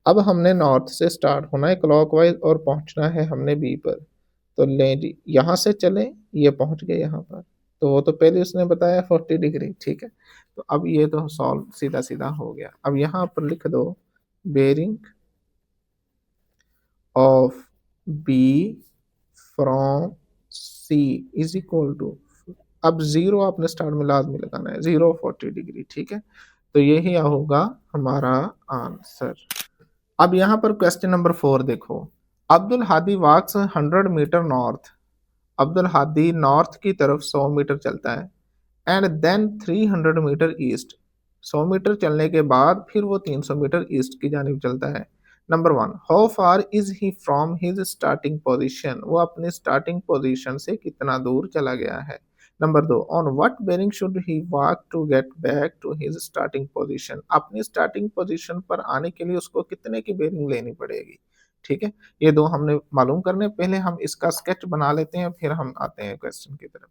अब हमने नॉर्थ से स्टार्ट होना है क्लॉकवाइज और पहुंचना है हमने बी पर। तो लें जी, यहाँ से चले, ये पहुंच गए यहाँ पर। तो वो तो पहले उसने बताया 40 डिग्री, ठीक है? तो अब ये तो सॉल्व सीधा सीधा हो गया। अब यहाँ पर लिख दो bearing of B from C is equal to, अब जीरो आपने स्टार्ट में लाजमी लगाना है, 0 40 डिग्री, ठीक है? तो यही होगा हमारा आंसर। अब यहाँ पर क्वेश्चन नंबर 4 देखो। Abdul Hadi walks 100 metre north, Abdul Hadi north की तरफ 100 मीटर चलता है, and then 300 metre east, 100 metre चलने के बाद फिर वो 300 मीटर ईस्ट की जानिब चलता है। Number 1, how far is he from his starting position, वो अपने स्टार्टिंग पोजीशन से कितना दूर चला गया है। Number 2, on what bearing should he walk to get back to his starting position, अपनी स्टार्टिंग पोजीशन पर आने के लिए उसको कितने की बेरिंग लेनी पड़ेगी, ठीक है? ये दो हमने मालूम करने, पहले हम इसका स्केच बना लेते हैं, फिर हम आते हैं क्वेश्चन की तरफ।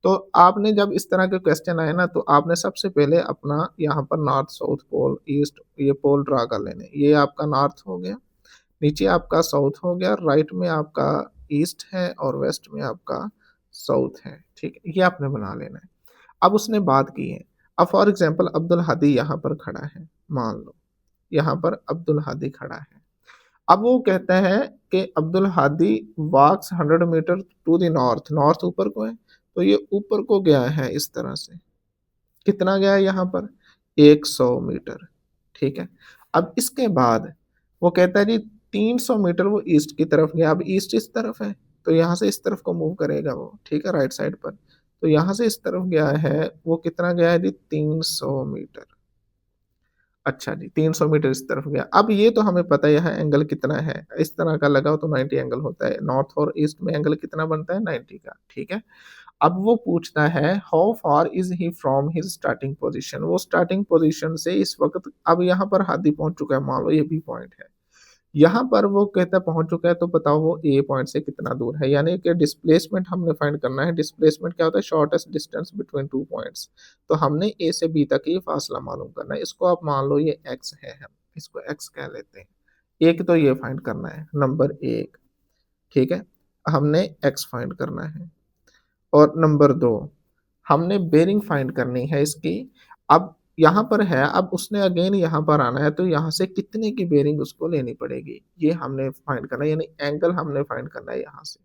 तो आपने जब इस तरह के क्वेश्चन आए ना, तो आपने सबसे पहले अपना यहाँ पर नॉर्थ साउथ पोल ईस्ट ये पोल ड्रा कर लेने। ये आपका नॉर्थ हो गया, नीचे आपका साउथ हो गया, राइट में आपका ईस्ट है और वेस्ट में आपका साउथ है, ठीक है? ये आपने बना लेना है। अब उसने बात की है, अब फॉर एग्जाम्पल अब्दुल हादी यहाँ पर खड़ा है, मान लो यहाँ पर अब्दुल हादी खड़ा है। अब वो कहता है कि Abdul Hadi walks 100 metre to the north, north ऊपर को है, तो ये ऊपर को गया है इस तरह से, कितना गया है यहाँ पर 100 मीटर, ठीक है? अब इसके बाद वो कहता है जी 300 मीटर वो ईस्ट की तरफ गया, अब ईस्ट इस तरफ है, तो यहाँ से इस तरफ को मूव करेगा वो, ठीक है, राइट साइड पर। तो यहाँ से इस तरफ गया है, वो कितना गया है जी 300 मीटर। अच्छा जी, 300 मीटर इस तरफ गया। अब ये तो हमें पता है यहाँ एंगल कितना है, इस तरह का लगाओ तो 90 एंगल होता है। नॉर्थ और ईस्ट में एंगल कितना बनता है 90 का, ठीक है? अब वो पूछता है how far is he from his starting position, वो स्टार्टिंग पोजीशन से इस वक्त, अब यहाँ पर हादी पहुंच चुका है, मान लो ये भी पॉइंट है, यहाँ पर वो कहता है पहुंच चुका है, तो बताओ वो ए पॉइंट से कितना दूर है, यानी कि डिस्प्लेसमेंट हमने फाइंड करना है। डिस्प्लेसमेंट क्या होता है, shortest distance between two points. तो हमने ए से बी तक ये फासला मालूम करना है, इसको आप मान लो ये एक्स है, हम इसको एक्स कह लेते हैं। एक तो ये फाइंड करना है नंबर 1, ठीक है, हमने एक्स फाइंड करना है। और नंबर 2, हमने बेरिंग फाइंड करनी है इसकी। अब यहाँ पर है, अब उसने अगेन यहाँ पर आना है, तो यहाँ से कितने की बेरिंग उसको लेनी पड़ेगी, ये हमने फाइंड करना है, यानी एंगल हमने फाइंड करना है यहाँ से,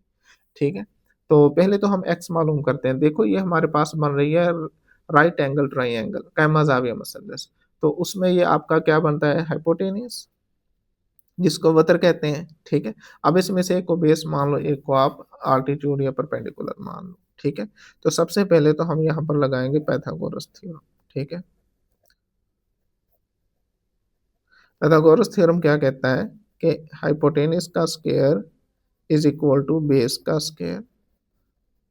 ठीक है? तो पहले तो हम एक्स मालूम करते हैं। देखो ये हमारे पास बन रही है राइट एंगल ट्राइंगल, कैमा ज़ाविया मसलस, तो उसमें ये आपका क्या बनता है हाइपोटेनियस, जिसको वक्र कहते हैं, ठीक है? अब इसमें से एक को बेस मान लो, एक को आप आल्टीट्यूड या परपेंडिकुलर मान लो, ठीक है? तो सबसे पहले तो हम यहाँ पर लगाएंगे पाइथागोरस थ्योरम, ठीक है? पाइथागोरस थ्योरम क्या कहता है कि हाइपोटेनस का square is equal to base का स्क्वायर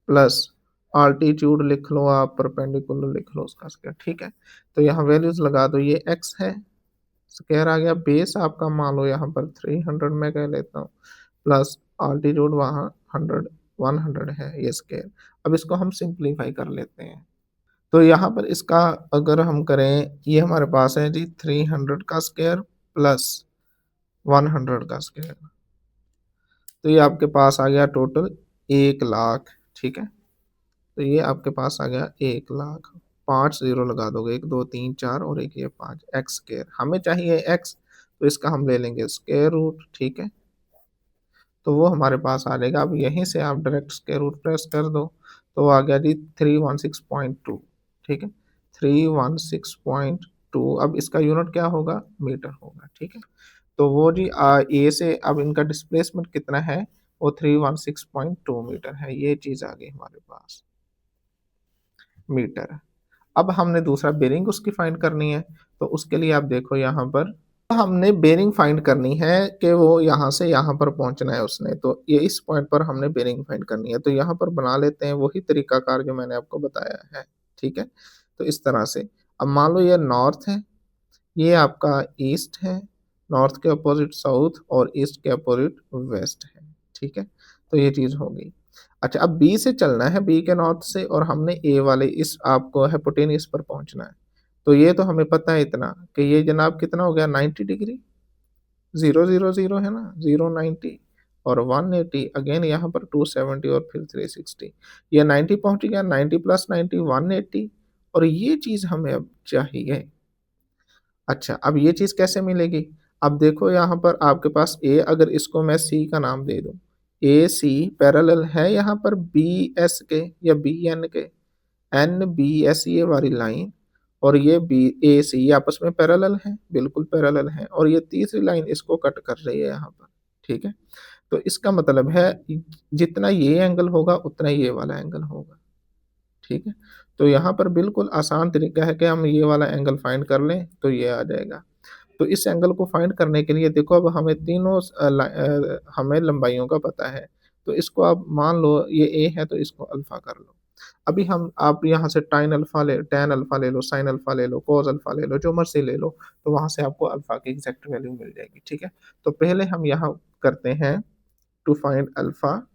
प्लस आल्टीट्यूड लिख लो आप, परपेंडिकुलर लिख लो उसका स्क्वायर, ठीक है? तो यहाँ वैल्यूज लगा दो, ये एक्स है, स्क्वायर आ गया, बेस आपका मान लो यहाँ पर 300 में कह लेता हूँ, प्लस आल्टीट्यूड वहाँ 100 है, ये स्क्वायर। अब इसको हम सिंप्लीफाई कर लेते हैं, तो यहाँ पर इसका अगर हम करें, ये हमारे पास है जी 300 का स्क्वायर प्लस 100 का स्क्वायर, तो ये आपके पास आ गया टोटल 1 लाख, ठीक है? तो ये आपके पास आ गया 1 लाख, 5 जीरो लगा दोगे, 1 2 3 4 और एक ये 5, एक्स स्क्वायर हमें चाहिए एक्स, तो इसका हम ले लेंगे स्क्वायर रूट, ठीक है? तो वो हमारे पास आ जाएगा। अब यहीं से आप डायरेक्ट स्क्वायर रूट प्रेस कर दो, तो आ गया जी 316.2, ठीक है, 316.2। अब इसका यूनिट क्या होगा, मीटर होगा, ठीक है? तो वो जी ए से अब इनका डिस्प्लेसमेंट कितना है, वो 316.2 मीटर है, ये चीज आ गई हमारे पास मीटर। अब हमने दूसरा बेरिंग उसकी फाइंड करनी है, तो उसके लिए आप देखो यहाँ पर, तो हमने बेरिंग फाइंड करनी है कि वो यहाँ से यहाँ पर पहुंचना है उसने, तो ये इस पॉइंट पर हमने बेरिंग फाइंड करनी है, तो यहाँ पर बना लेते हैं वही तरीकाकार जो मैंने आपको बताया है, ठीक है? तो इस तरह से अब मान लो ये नॉर्थ है, ये आपका ईस्ट है, नॉर्थ के अपोजिट साउथ और ईस्ट के अपोजिट वेस्ट है, ठीक है? तो ये चीज़ हो गई। अच्छा, अब बी से चलना है, बी के नॉर्थ से, और हमने ए वाले इस आपको हाइपोटेन्यूज पर पहुँचना है। तो ये तो हमें पता है इतना कि ये जनाब कितना हो गया 90 डिग्री, 0, 0, 0 है ना? 0, 90 और 180, अगेन यहाँ पर 270 और फिर 360। ये 90 पहुँच गया, 90 प्लस 90 180, और ये चीज़ हमें अब चाहिए। अच्छा, अब ये चीज़ कैसे मिलेगी? अब देखो यहाँ पर आपके पास ए, अगर इसको मैं सी का नाम दे दूँ, ए सी पैरेलल है यहाँ पर बी एस के या बी एन के, एन बी एस ये वाली लाइन और ये बी ए सी ये आपस में पैरेलल हैं, बिल्कुल पैरेलल हैं, और ये तीसरी लाइन इसको कट कर रही है यहाँ पर, ठीक है? तो इसका मतलब है जितना ये एंगल होगा उतना ये वाला एंगल होगा, ठीक है? तो यहाँ पर बिल्कुल आसान तरीका है कि हम ये वाला एंगल फाइंड कर लें तो ये आ जाएगा। तो इस एंगल को फाइंड करने के लिए देखो, अब हमें तीनों हमें लंबाइयों का पता है। तो इसको आप मान लो ये ए है तो इसको अल्फ़ा कर लो। अभी हम आप यहाँ से टैन अल्फ़ा ले लो, साइन अल्फ़ा ले लो, कॉस अल्फ़ा ले लो, जो मर्ज़ी ले लो, तो वहाँ से आपको अल्फ़ा की एग्ज़ैक्ट वैल्यू मिल जाएगी, ठीक है? तो पहले हम यहाँ करते हैं टू फाइंड अल्फ़ा।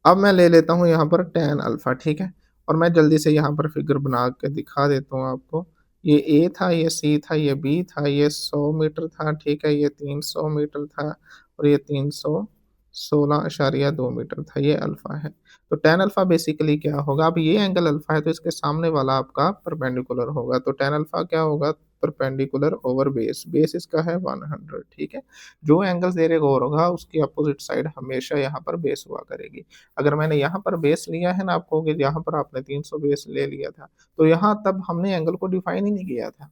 अब मैं ले लेता हूँ यहाँ पर टैन अल्फ़ा, ठीक है? और मैं जल्दी से यहाँ पर फिगर बना के दिखा देता हूँ आपको। ये ए था, ये सी था, ये बी था, ये 100 मीटर था, ठीक है? ये 300 मीटर था और ये 316.2 मीटर था, ये अल्फ़ा है। तो टैन अल्फ़ा बेसिकली क्या होगा? अब ये एंगल अल्फ़ा है तो इसके सामने वाला आपका परपेंडिकुलर होगा, तो टैन अल्फ़ा क्या होगा? परपेंडिकुलर ओवर बेस, बेस इसका है 100, ठीक है? जो एंगल तेरे को होगा उसकी अपोजिट साइड हमेशा यहाँ पर बेस हुआ करेगी। अगर मैंने यहाँ पर बेस लिया है ना, आप कहोगे यहाँ पर आपने 300 बेस ले लिया था, तो यहाँ तब हमने एंगल को डिफाइन ही नहीं किया था।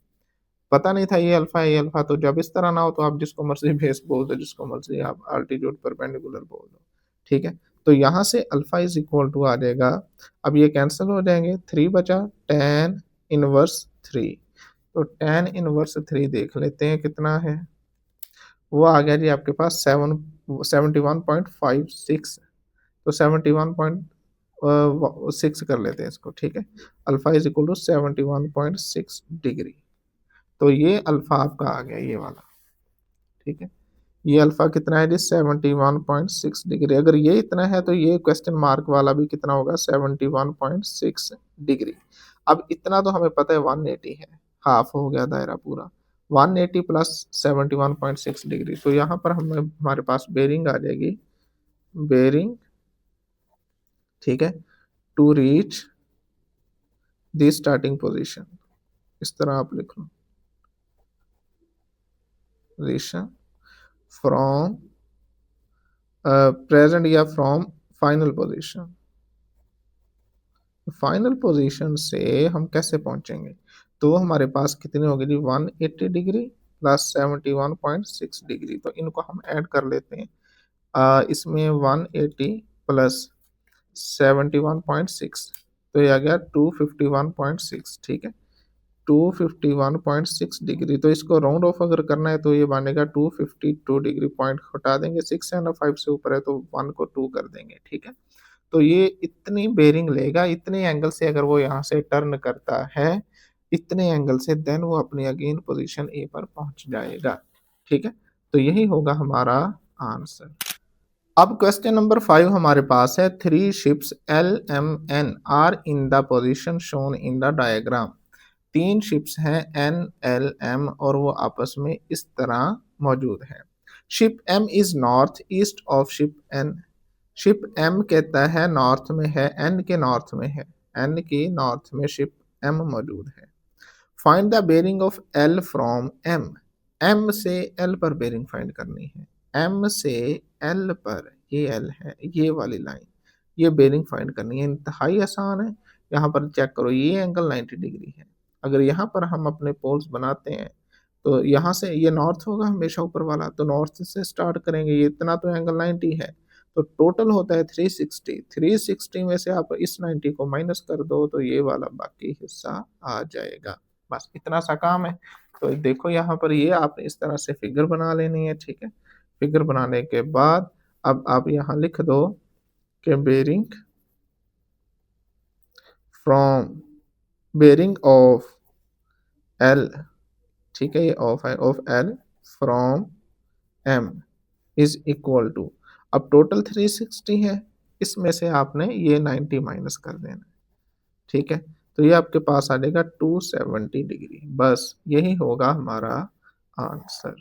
पता नहीं था ये अल्फ़ा है, ये अल्फ़ा, तो जब इस तरह ना हो तो आप जिसको मर्ज़ी बेस बोल दो, जिसको मर्ज़ी आप अल्टीट्यूड परपेंडिकुलर बोल दो, ठीक है? तो यहाँ से अल्फ़ा इज़ इक्वल टू आ जाएगा, अब ये कैंसल हो जाएँगे, 3 बचा टैन इनवर्स 3। तो टैन इनवर्स 3 देख लेते हैं कितना है? वो आ गया जी आपके पास 71.56। तो 71.6 कर लेते हैं इसको, ठीक है? Alpha is equal to 71.6 degree. तो ये अल्फ़ा आपका आ गया ये वाला, ठीक है? ये अल्फ़ा कितना है जी 71.6 डिग्री। अगर ये इतना है तो ये क्वेश्चन मार्क वाला भी कितना होगा 71.6 डिग्री। अब इतना तो हमें पता है 180 है, हाफ हो गया दायरा पूरा। 180 प्लस 71.6 डिग्री, तो यहाँ पर हमें हमारे पास बेरिंग आ जाएगी, बेरिंग, ठीक है? To reach the starting position, इस तरह आप लिख लो, पोज़ीशन फ्रॉम प्रेजेंट या from final position. Final position से हम कैसे पहुंचेंगे? तो हमारे पास कितनी होगी जी 180 डिग्री प्लस 71.6 डिग्री, तो इनको हम ऐड कर लेते हैं। इसमें 180 प्लस 71.6, तो ये आ गया 251.6, ठीक है? 251.6 डिग्री, तो इसको राउंड ऑफ अगर करना है तो ये बनेगा 252 डिग्री, पॉइंट हटा देंगे, 6 है ना, 5 से ऊपर है तो 1 को 2 कर देंगे, ठीक है? तो ये इतनी बेरिंग लेगा, इतने एंगल से अगर वो यहाँ से टर्न करता है, इतने एंगल से, देन वो अपनी अगेन पोजीशन ए पर पहुँच जाएगा, ठीक है? तो यही होगा हमारा आंसर। अब क्वेश्चन नंबर 5 हमारे पास है, 3 ships L, M, N are in the position shown in the diagram. 3 ships हैं एन, एल, एम और वो आपस में इस तरह मौजूद हैं। Ship M is north east of ship N. Ship M कहता है नॉर्थ में है, एन के नॉर्थ में है, एन की नॉर्थ में शिप एम मौजूद है। Find the bearing of L from M. M से एल पर बेरिंग फाइंड करनी है, एम से एल पर, ये एल है, ये वाली लाइन, ये बेरिंग फाइंड करनी है, इंतहाई आसान है। यहाँ पर चेक करो, ये एंगल 90 डिग्री है। अगर यहाँ पर हम अपने पोल्स बनाते हैं तो यहाँ से ये नॉर्थ होगा हमेशा ऊपर वाला, तो नॉर्थ से स्टार्ट करेंगे, ये इतना तो एंगल 90 है, तो टोटल होता है 360। 360 में से आप इस 90 को माइनस कर दो तो ये वाला बाकी हिस्सा आ जाएगा। बस इतना सा काम है। तो देखो यहाँ पर ये आपने इस तरह से फिगर बना लेनी है, ठीक है? फिगर बनाने के बाद अब आप यहाँ लिख दो कि bearing from, bearing of L, ठीक है? ये ऑफ है, of L from M is equal to, अब टोटल 360 है, इसमें से आपने ये 90 माइनस कर देना, ठीक है। तो ये आपके पास आ जाएगा 270 डिग्री, बस यही होगा हमारा आंसर।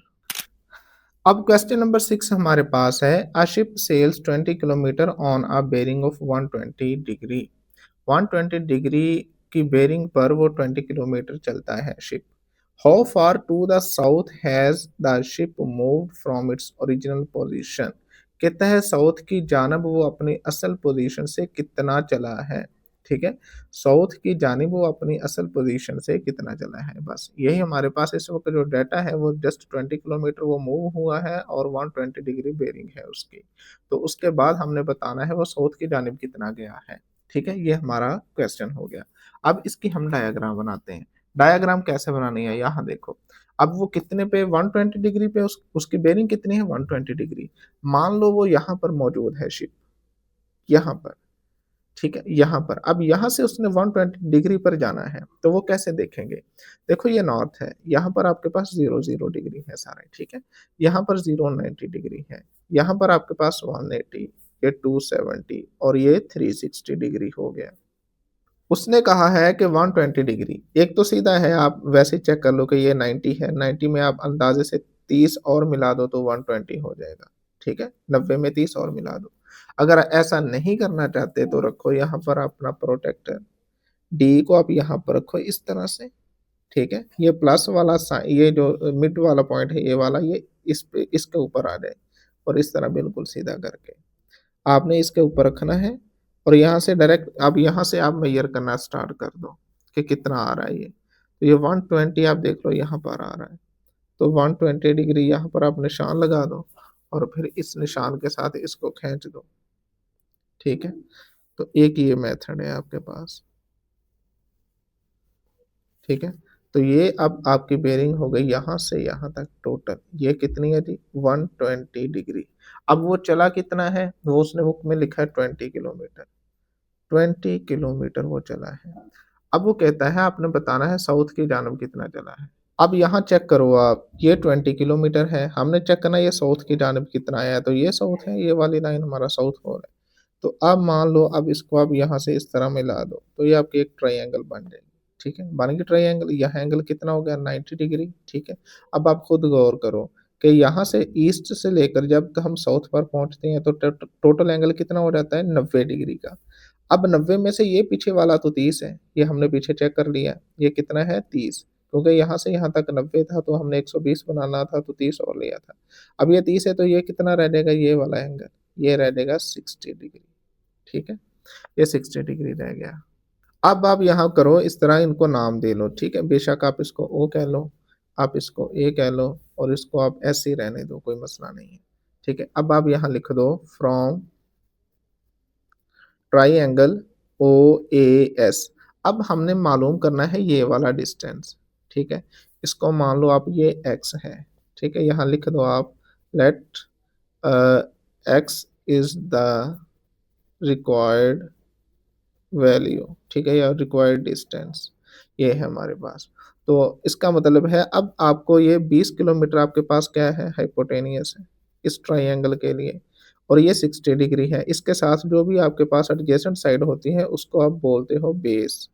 अब क्वेश्चन नंबर 6 हमारे पास है, a ship sails 20 kilometre on a bearing of 120 degree. 120 degree की बेरिंग पर वो 20 किलोमीटर चलता है ship. How far to the south has the ship moved from its original position. कहता है साउथ की जानब वो अपनी असल पोजीशन से कितना चला है, ठीक है। साउथ की जानिब वो अपनी असल पोजीशन से कितना चला है, बस यही हमारे पास इस वक्त जो डाटा है वो जस्ट 20 किलोमीटर वो मूव हुआ है और 120 डिग्री बेरिंग है उसकी। तो उसके बाद हमने बताना है वो साउथ की जानिब कितना गया है, ठीक है। ये हमारा क्वेश्चन हो गया। अब इसकी हम डायग्राम बनाते हैं। डायग्राम कैसे बनानी है, यहाँ देखो। अब वो कितने पे 120 डिग्री पे उसकी बेरिंग कितनी है 120 डिग्री। मान लो वो यहाँ पर मौजूद है शिप, यहाँ पर, ठीक है, यहाँ पर। अब यहाँ से उसने 120 डिग्री पर जाना है, तो वो कैसे देखेंगे। देखो ये नॉर्थ है, यहाँ पर आपके पास 0 डिग्री है सारे, ठीक है। यहाँ पर 090 डिग्री है, यहाँ पर आपके पास 180, ये 270 और ये 360 डिग्री हो गया। उसने कहा है कि 120 डिग्री, एक तो सीधा है, आप वैसे ही चेक कर लो कि ये 90 है, 90 में आप अंदाजे से 30 और मिला दो तो 120 हो जाएगा, ठीक है। 90 में 30 और मिला दो। अगर ऐसा नहीं करना चाहते तो रखो यहाँ पर अपना प्रोटेक्टर, डी को आप यहाँ पर रखो इस तरह से, ठीक है। ये प्लस वाला ये जो मिड वाला पॉइंट है ये वाला, ये इस पे इसके ऊपर आ जाए और इस तरह बिल्कुल सीधा करके आपने इसके ऊपर रखना है। और यहाँ से डायरेक्ट अब यहाँ से आप मेजर करना स्टार्ट कर दो कि कितना आ रहा है ये। तो ये 120 आप देख लो यहाँ पर आ रहा है, तो 120 डिग्री यहाँ पर आप निशान लगा दो और फिर इस निशान के साथ इसको खींच दो, ठीक है। तो एक ये मेथड है आपके पास, ठीक है। तो ये अब आपकी बेरिंग हो गई यहाँ से यहाँ तक टोटल, ये कितनी है जी 120 डिग्री। अब वो चला कितना है, वो उसने बुक में लिखा है 20 किलोमीटर, 20 किलोमीटर वो चला है। अब वो कहता है आपने बताना है साउथ की जानब कितना चला है। अब यहाँ चेक करो आप, ये 20 किलोमीटर है, हमने चेक करना है ये साउथ की जानब कितना आया है, तो ये साउथ है, ये वाली लाइन हमारा साउथ हो रहा है। तो अब मान लो अब इसको आप यहाँ से इस तरह मिला दो तो ये आपकी एक ट्रायंगल बन जाएगी, ठीक है। बन गई ट्रायंगल, यह एंगल कितना हो गया 90 डिग्री, ठीक है। अब आप खुद गौर करो कि यहाँ से ईस्ट से लेकर जब हम साउथ पर पहुंचते हैं तो टोटल एंगल कितना हो जाता है 90 डिग्री का। अब 90 में से ये पीछे वाला तो 30 है, ये हमने पीछे चेक कर लिया, ये कितना है 30, क्योंकि यहाँ से यहाँ तक 90 था तो हमने 120 बनाना था तो 30 और लिया था। अब ये 30 है तो ये कितना रह जाएगा, ये वाला एंगल, ये रह जाएगा 60 डिग्री, ठीक है। ये 60 डिग्री रह गया। अब आप यहाँ करो इस तरह इनको नाम दे लो, ठीक है। बेशक आप इसको ओ कह लो, आप इसको ए कह लो और इसको आप ऐसे ही रहने दो, कोई मसला नहीं है, ठीक है। अब आप यहाँ लिख दो from triangle O A S. अब हमने मालूम करना है ये वाला डिस्टेंस, ठीक है। इसको मान लो आप ये एक्स है, ठीक है। यहाँ लिख दो आप let X is the required value, ठीक है, या रिक्वायर्ड डिस्टेंस, ये है हमारे पास। तो इसका मतलब है अब आपको ये 20 किलोमीटर आपके पास क्या है हाइपोटेनियस है इस ट्राइंगल के लिए, और ये 60 डिग्री है। इसके साथ जो भी आपके पास एडजेसेंट साइड होती है उसको आप बोलते हो बेस,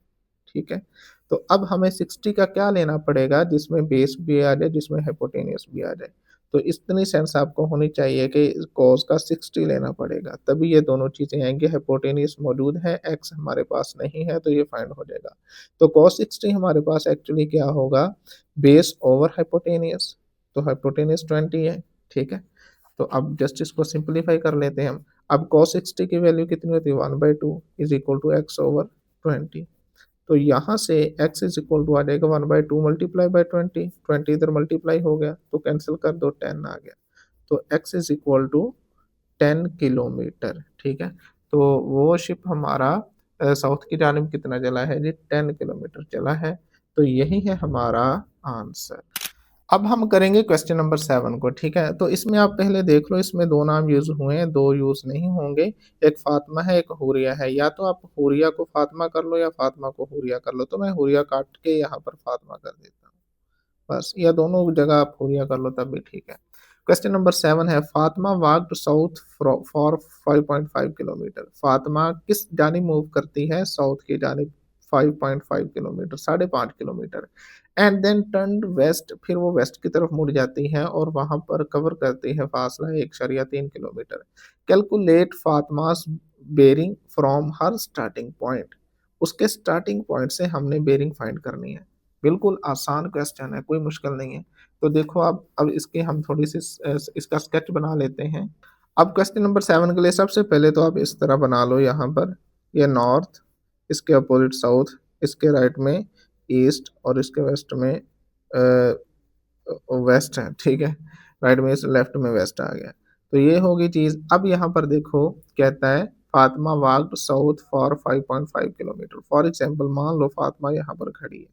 ठीक है। तो अब हमें 60 का क्या लेना पड़ेगा जिसमें बेस भी आ जाए, जिसमें हाइपोटेनियस भी आ जाए। तो इतनी सेंस आपको होनी चाहिए कि कॉस का 60 लेना पड़ेगा, तभी ये दोनों चीज़ें आएंगी। हाइपोटेनियस मौजूद है, एक्स हमारे पास नहीं है, तो ये फाइंड हो जाएगा। तो कॉस 60 हमारे पास एक्चुअली क्या होगा, बेस ओवर हाइपोटेनियस। तो हाइपोटेनियस 20 है, ठीक है। तो अब जस्ट इसको सिंप्लीफाई कर लेते हैं हम। अब कॉस 60 की वैल्यू कितनी होती है 1/2 is equal to X over 20। तो यहाँ से x इज इक्वल टू आ जाएगा 1/2 मल्टीप्लाई बाई 20, 20 इधर मल्टीप्लाई हो गया तो कैंसिल कर दो 10 आ गया। तो x is equal to 10 kilometre, ठीक है। तो वो शिप हमारा साउथ की जानब कितना चला है जी 10 किलोमीटर चला है। तो यही है हमारा आंसर। अब हम करेंगे क्वेश्चन नंबर 7 को, ठीक है। तो इसमें आप पहले देख लो, इसमें दो नाम यूज हुए हैं, दो यूज नहीं होंगे। एक फातिमा है एक हुरिया है, या तो आप हुरिया को फातिमा कर लो या फातिमा को हुरिया कर लो। तो मैं हुरिया काट के यहाँ पर फातिमा कर देता हूँ, बस, या दोनों जगह आप हुरिया कर लो तब भी ठीक है। क्वेश्चन नंबर 7 है Fatima walked south for 5.5 kilometre. Fatima किस जानिब मूव करती है? साउथ की जानिब 5.5 kilometre, 5.5 kilometre. And then turn west, फिर वो वेस्ट की तरफ मुड़ जाती है और वहां पर कवर करती है फासला 1.3 kilometre. Calculate Fatima's bearing from her starting point. उसके स्टार्टिंग पॉइंट से हमने बेरिंग फाइंड करनी है। बिल्कुल आसान क्वेश्चन है, कोई मुश्किल नहीं है। तो देखो आप, अब इसके हम थोड़ी सी इसका स्केच बना लेते हैं। अब क्वेश्चन नंबर 7 के लिए सबसे पहले तो आप इस तरह बना लो, यहाँ पर ये नॉर्थ, इसके अपोजिट साउथ, इसके राइट में ईस्ट और इसके वेस्ट में वेस्ट है, ठीक है। राइट में इस लेफ्ट में वेस्ट आ गया। तो ये होगी चीज। अब यहाँ पर देखो कहता है Fatima walked south for 5.5 kilometre. For example मान लो फातिमा यहाँ पर खड़ी है।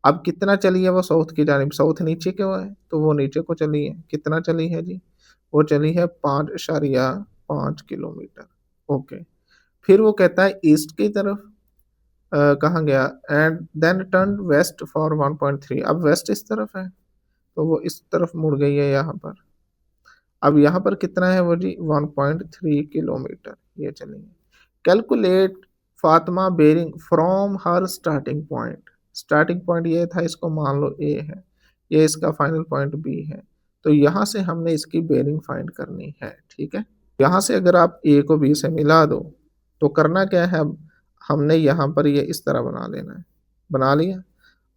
अब कितना चली है वो साउथ की जानिब? साउथ नीचे क्यों है? तो वो नीचे को चली है। कितना चली है जी? वो चली है 5.5 किलोमीटर। ओके। फिर वो कहता है ईस्ट की तरफ कहाँ गया? And then turn west for 1.3। अब वेस्ट इस तरफ है तो वो इस तरफ मुड़ गई है यहाँ पर। अब यहाँ पर कितना है वो जी? 1.3 किलोमीटर ये चलेंगे। Calculate Fatima bearing from her starting point. Starting point ये था, इसको मान लो ए है, ये इसका फाइनल पॉइंट बी है। तो यहाँ से हमने इसकी बेरिंग फाइंड करनी है, ठीक है। यहाँ से अगर आप ए को बी से मिला दो तो करना क्या है? अब हमने यहाँ पर ये इस तरह बना लेना है। बना लिया।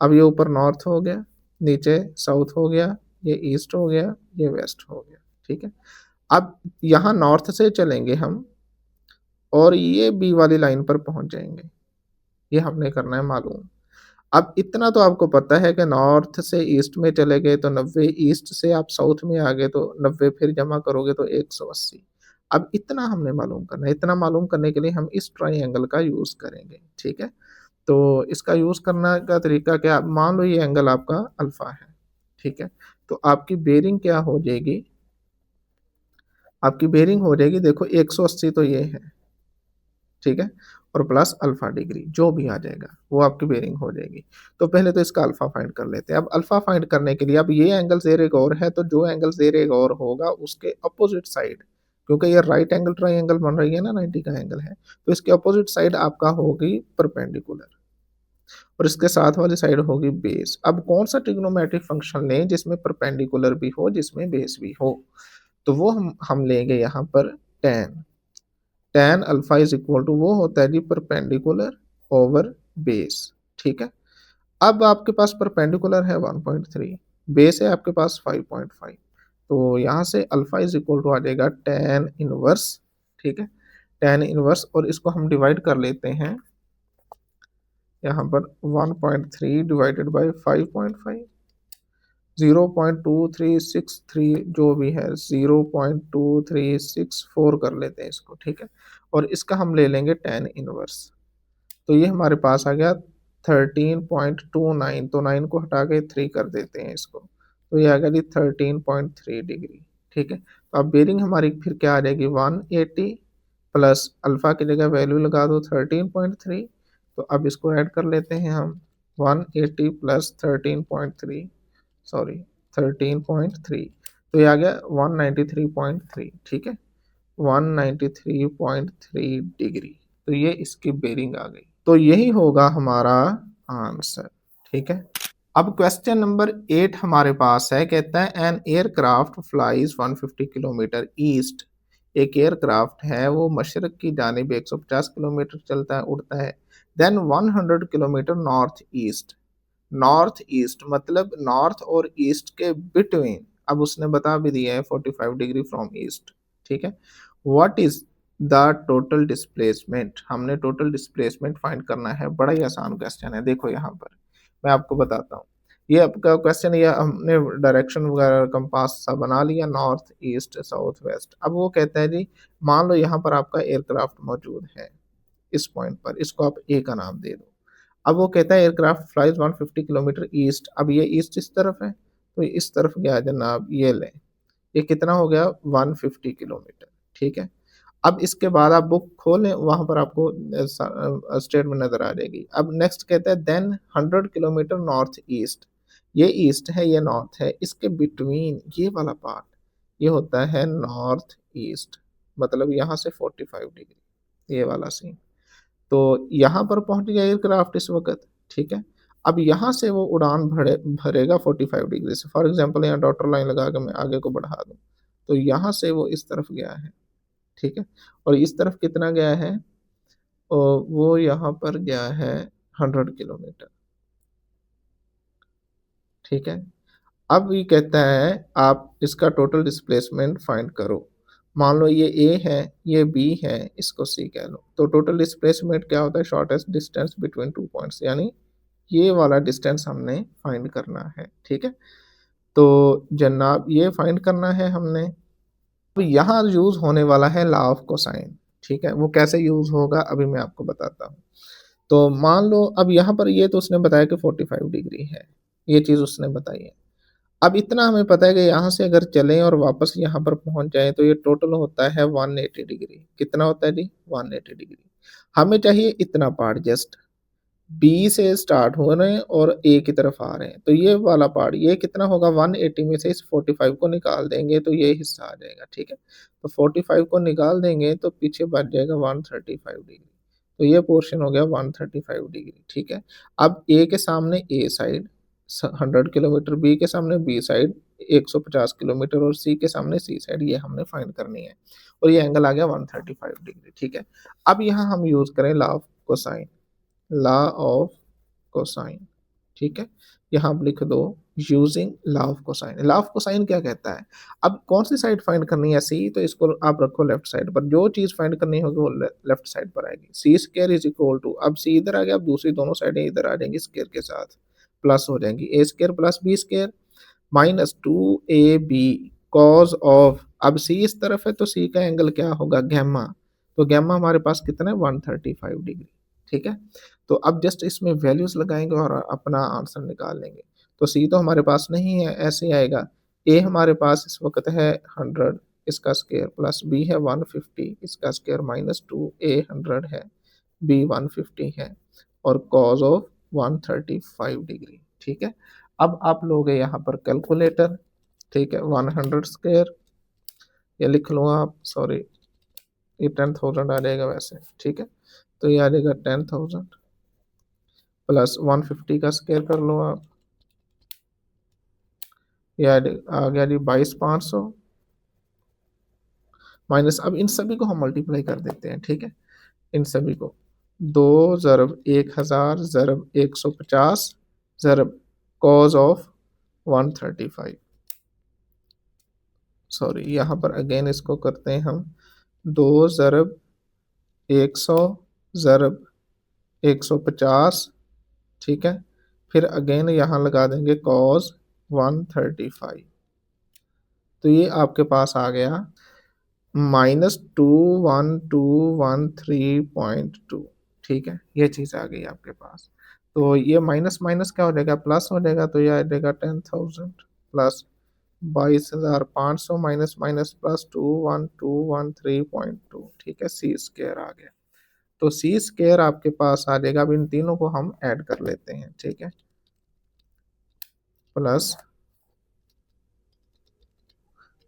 अब ये ऊपर नॉर्थ हो गया, नीचे साउथ हो गया, ये ईस्ट हो गया, ये वेस्ट हो गया, ठीक है। अब यहाँ नॉर्थ से चलेंगे हम और ये बी वाली लाइन पर पहुंच जाएंगे। ये हमने करना है मालूम। अब इतना तो आपको पता है कि नॉर्थ से ईस्ट में चले गए तो 90, ईस्ट से आप साउथ में आ गए तो 90, फिर जमा करोगे तो 180। अब इतना हमने मालूम करना है। इतना मालूम करने के लिए हम इस ट्राइंगल का यूज करेंगे, ठीक है। तो इसका यूज करना का तरीका क्या? मान लो ये एंगल आपका अल्फा है, ठीक है। तो आपकी बेरिंग क्या हो जाएगी? आपकी बेरिंग हो जाएगी, देखो 180 तो ये है, ठीक है, और प्लस अल्फा डिग्री जो भी आ जाएगा वो आपकी बेरिंग हो जाएगी। तो पहले तो इसका अल्फा फाइंड कर लेते हैं। अब अल्फा फाइंड करने के लिए, अब ये एंगल ज़ेर गौर है तो जो एंगल ज़ेर गौर होगा उसके अपोजिट साइड, क्योंकि ये राइट एंगल ट्राइंगल बन रही है ना, 90 का एंगल है, तो इसके अपोजिट साइड आपका होगी परपेंडिकुलर और इसके साथ वाली साइड होगी बेस। अब कौन सा ट्रिग्नोमेट्रिक फंक्शन लें जिसमें परपेंडिकुलर भी हो, जिसमें बेस भी हो? तो वो हम लेंगे यहाँ पर tan. Tan alpha is equal to वो होता है जी परपेंडिकुलर ओवर बेस, ठीक है। अब आपके पास परपेंडिकुलर है 1.3, बेस है आपके पास 5.5, तो यहाँ से अल्फा इज इक्वल टू आ जाएगा टेन इनवर्स, ठीक है, टेन इनवर्स। और इसको हम डिवाइड कर लेते हैं यहाँ पर 1.3 डिवाइडेड बाई 5.5, 0.2363 जो भी है 0.2364 कर लेते हैं इसको, ठीक है। और इसका हम ले लेंगे टेन इनवर्स। तो ये हमारे पास आ गया 13.29, तो 9 को हटा के 3 कर देते हैं इसको, तो ये आ गया जी 13.3 डिग्री, ठीक है। तो अब बेरिंग हमारी फिर क्या आ जाएगी? 180 प्लस अल्फा की जगह वैल्यू लगा दो 13.3। तो अब इसको ऐड कर लेते हैं हम, 180 प्लस 13.3, सॉरी 13.3, तो ये आ गया 193.3, ठीक है, 193.3 डिग्री। तो ये इसकी बेरिंग आ गई। तो यही होगा हमारा आंसर, ठीक है। अब क्वेश्चन नंबर 8 हमारे पास है, कहता है an aircraft flies 150 kilometre east. एक एयरक्राफ्ट है वो मशरक की जानिब 150 किलोमीटर चलता है, उड़ता है। Then 100 kilometre north east. North east मतलब नॉर्थ और ईस्ट के बिटवीन। अब उसने बता भी दिया है 45 डिग्री फ्रॉम ईस्ट, ठीक है। What is the total displacement? हमने टोटल डिस्प्लेसमेंट फाइंड करना है। बड़ा ही आसान क्वेश्चन है, देखो यहाँ पर मैं आपको बताता हूँ। ये आपका क्वेश्चन, ये हमने डायरेक्शन वगैरह कंपास सा बना लिया, नॉर्थ ईस्ट साउथ वेस्ट। अब वो कहता है जी मान लो यहाँ पर आपका एयरक्राफ्ट मौजूद है इस पॉइंट पर, इसको आप ए का नाम दे दो। अब वो कहता है एयरक्राफ्ट फ्लाइज 150 किलोमीटर ईस्ट। अब ये ईस्ट इस तरफ है तो इस तरफ गया जनाब, ये लें, ये कितना हो गया? 150 किलोमीटर, ठीक है। अब इसके बाद आप बुक खोलें, वहां पर आपको स्टेटमेंट नजर आ जाएगी। अब नेक्स्ट कहता है देन 100 किलोमीटर नॉर्थ ईस्ट। ये ईस्ट है, ये नॉर्थ है, इसके बिटवीन ये वाला पार्ट ये होता है नॉर्थ ईस्ट, मतलब यहाँ से 45 डिग्री ये वाला सीन। तो यहाँ पर पहुँच गया एयरक्राफ्ट इस वक़्त, ठीक है? अब यहाँ से वो उड़ान भरेगा 45 डिग्री से। फॉर एग्ज़ाम्पल यहाँ डॉटर लाइन लगा के मैं आगे को बढ़ा दूँ, तो यहाँ से वो इस तरफ गया है, ठीक है? और इस तरफ कितना गया है? वो यहाँ पर गया है 100 किलोमीटर, ठीक है? अब ये कहता है आप इसका टोटल डिस्प्लेसमेंट फाइंड करो। मान लो ये ए है, ये बी है, इसको सी कह लो। तो टोटल डिस्प्लेसमेंट क्या होता है? शॉर्टेस्ट डिस्टेंस बिटवीन 2 पॉइंट्स, यानी ये वाला डिस्टेंस हमने फाइंड करना है, ठीक है? तो जनाब ये फाइंड करना है हमने। अब यहाँ यूज़ होने वाला है लॉ ऑफ कोसाइन, ठीक है? वो कैसे यूज़ होगा अभी मैं आपको बताता हूँ। तो मान लो अब यहाँ पर ये तो उसने बताया कि 45 डिग्री है, ये चीज़ उसने बताई है। अब इतना हमें पता है कि यहाँ से अगर चलें और वापस यहाँ पर पहुँच जाएँ तो ये टोटल होता है 180 डिग्री। कितना होता है जी? 180 डिग्री। हमें चाहिए इतना पार्ट जस्ट बी से स्टार्ट हो रहे हैं और ए की तरफ आ रहे हैं। तो ये वाला पार्ट ये कितना होगा? 180 में से इस 45 को निकाल देंगे तो ये हिस्सा आ जाएगा, ठीक है? तो 45 को निकाल देंगे तो पीछे बच जाएगा 135 डिग्री। तो ये पोर्शन हो गया 135 डिग्री, ठीक है? अब ए के सामने ए साइड 100 किलोमीटर, बी के सामने बी साइड 150 किलोमीटर और सी के सामने सी साइड ये हमने फाइंड करनी है। और ये एंगल आ गया 135 डिग्री, ठीक है? अब यहाँ हम यूज़ करें law of cosine, law of cosine, ठीक है? यहाँ आप लिख दो using law of cosine. Law of cosine क्या कहता है? अब कौन सी साइड फाइंड करनी है? सी, तो इसको आप रखो लेफ्ट साइड पर। जो चीज़ फाइंड करनी होगी वो लेफ्ट साइड पर आएगी। सी स्क्वायर इज इक्वल टू, अब सी इधर आ गया, अब दूसरी दोनों साइडें इधर आ जाएंगी स्क्वायर के साथ, प्लस हो जाएंगी A square plus B square minus 2ab cos of, अब सी इस तरफ है तो सी का एंगल क्या होगा? गैमा। तो गैमा हमारे पास कितना है? 135 डिग्री, ठीक है? तो अब जस्ट इसमें वैल्यूज लगाएंगे और अपना आंसर निकाल लेंगे। तो सी तो हमारे पास नहीं है, ऐसे आएगा ए हमारे पास इस वक्त है 100, इसका स्क्वायर प्लस बी है 150, इसका स्क्वायर माइनस 2a 100 है, बी 150 है और कॉज ऑफ 135 डिग्री, ठीक है? अब आप लोगे यहाँ पर कैलकुलेटर, ठीक है? 100 स्क्वायर ये लिख लो आप, सॉरी ये 10,000 आ जाएगा वैसे, ठीक है? तो ये आ जाएगा 10,000 प्लस 150 का स्क्वायर कर लो आप, ये आ गया जी 22,500 माइनस, अब इन सभी को हम मल्टीप्लाई कर देते हैं, ठीक है? इन सभी को 2 ज़रब 1000 ज़रब 150 ज़रब कॉज ऑफ 135, सॉरी यहाँ पर अगेन इसको करते हैं हम 2 ज़रब 100 ज़रब 150, ठीक है? फिर अगेन यहाँ लगा देंगे कॉस 135, तो ये आपके पास आ गया -21213.2, ठीक है? ये चीज़ आ गई आपके पास। तो ये माइनस माइनस क्या हो जाएगा? प्लस हो जाएगा, तो ये आ जाएगा 10,000 प्लस 22,500 माइनस माइनस प्लस 21213.2, ठीक है? सी स्क्वायर आ गया। तो सी स्क्वायर आपके पास आ जाएगा। अब इन तीनों को हम ऐड कर लेते हैं, ठीक है? प्लस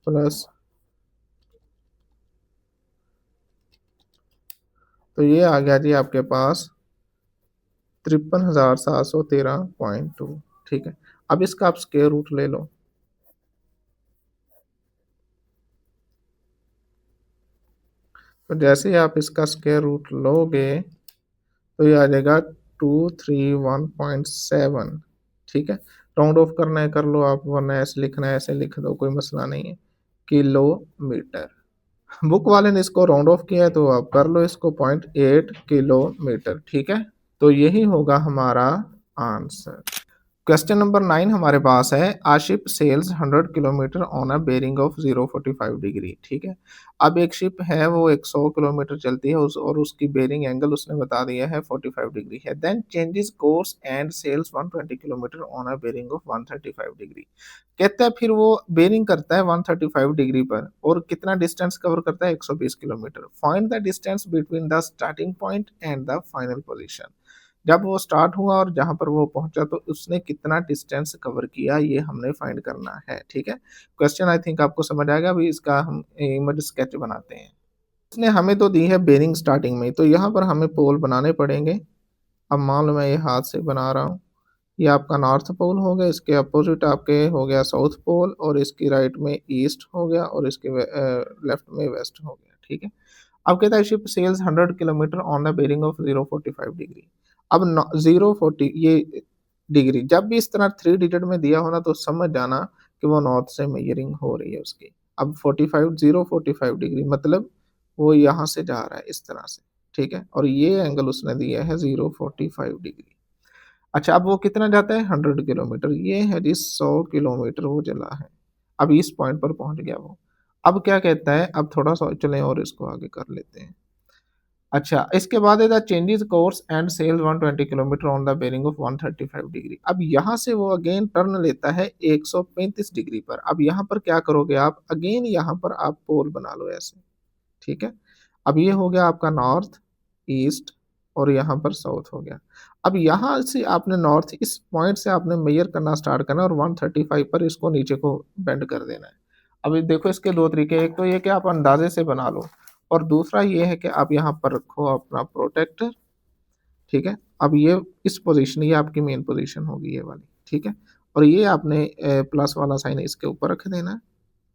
प्लस तो ये आ गया जी आपके पास 53,713.2, ठीक है? अब इसका आप स्क्वायर रूट ले लो, तो जैसे ही आप इसका स्क्वायर रूट लोगे तो ये आ जाएगा 231.7, ठीक है? राउंड ऑफ करना है कर लो आप, वरना ऐसे लिखना है ऐसे लिख दो, कोई मसला नहीं है, किलोमीटर। बुक वाले ने इसको राउंड ऑफ किया है तो आप कर लो इसको 0.8 किलोमीटर, ठीक है? तो यही होगा हमारा आंसर। क्वेश्चन नंबर 9 हमारे पास है a ship sails 100 kilometre on a bearing of 045 degree, ठीक है? अब एक शिप है वो 100 किलोमीटर चलती है और उसकी बेरिंग एंगल उसने बता दिया है 45 डिग्री है। Then changes course and sails 120 kilometre on a bearing of 135 degree. कहता है फिर वो बेरिंग करता है 135 डिग्री पर और कितना डिस्टेंस कवर करता है? 120 kilometre. Find the distance between the starting point and the final position. जब वो स्टार्ट हुआ और जहाँ पर वो पहुँचा तो उसने कितना डिस्टेंस कवर किया, ये हमने फाइंड करना है, ठीक है? क्वेश्चन आई थिंक आपको समझ आएगा, अभी इसका हम इमेज स्केच बनाते हैं। इसने हमें तो दी है बेरिंग स्टार्टिंग में, तो यहाँ पर हमें पोल बनाने पड़ेंगे। अब मान लो मैं ये हाथ से बना रहा हूँ। ये आपका नॉर्थ पोल हो गया, इसके अपोजिट आपके हो गया साउथ पोल, और इसकी राइट में ईस्ट हो गया, और इसके लेफ्ट में वेस्ट हो गया, ठीक है? अब कहता है ship sails 100 kilometre on the bearing of 045 degree. अब 040 ये डिग्री जब भी इस तरह 3 डिजिट में दिया हो ना, तो समझ जाना कि वो नॉर्थ से मेजरिंग हो रही है उसकी। अब 045 डिग्री मतलब वो यहाँ से जा रहा है इस तरह से, ठीक है? और ये एंगल उसने दिया है 045 डिग्री। अच्छा, अब वो कितना जाता है 100 किलोमीटर, ये है जी 100 किलोमीटर वो चला है। अब इस पॉइंट पर पहुंच गया वो। अब क्या कहता है, अब थोड़ा सा चलें और इसको आगे कर लेते हैं। अच्छा, इसके बाद है the changes course and sail 120 kilometre on the bearing of 135 degree. अब यहाँ से वो अगेन टर्न लेता है 135 डिग्री पर। अब यहाँ पर क्या करोगे आप, अगेन यहाँ पर आप पोल बना लो ऐसे, ठीक है? अब ये हो गया आपका नॉर्थ, ईस्ट, और यहाँ पर साउथ हो गया। अब यहाँ से आपने नॉर्थ, इस पॉइंट से आपने मेजर करना स्टार्ट करना और 135 पर इसको नीचे को बेंड कर देना है। अभी देखो इसके दो तरीके, एक तो ये कि आप अंदाजे से बना लो, और दूसरा ये है कि आप यहाँ पर रखो अपना प्रोटेक्टर, ठीक है? अब ये इस पोजीशन, ये आपकी मेन पोजीशन होगी ये वाली, ठीक है? और ये आपने प्लस वाला साइन इसके ऊपर रख देना है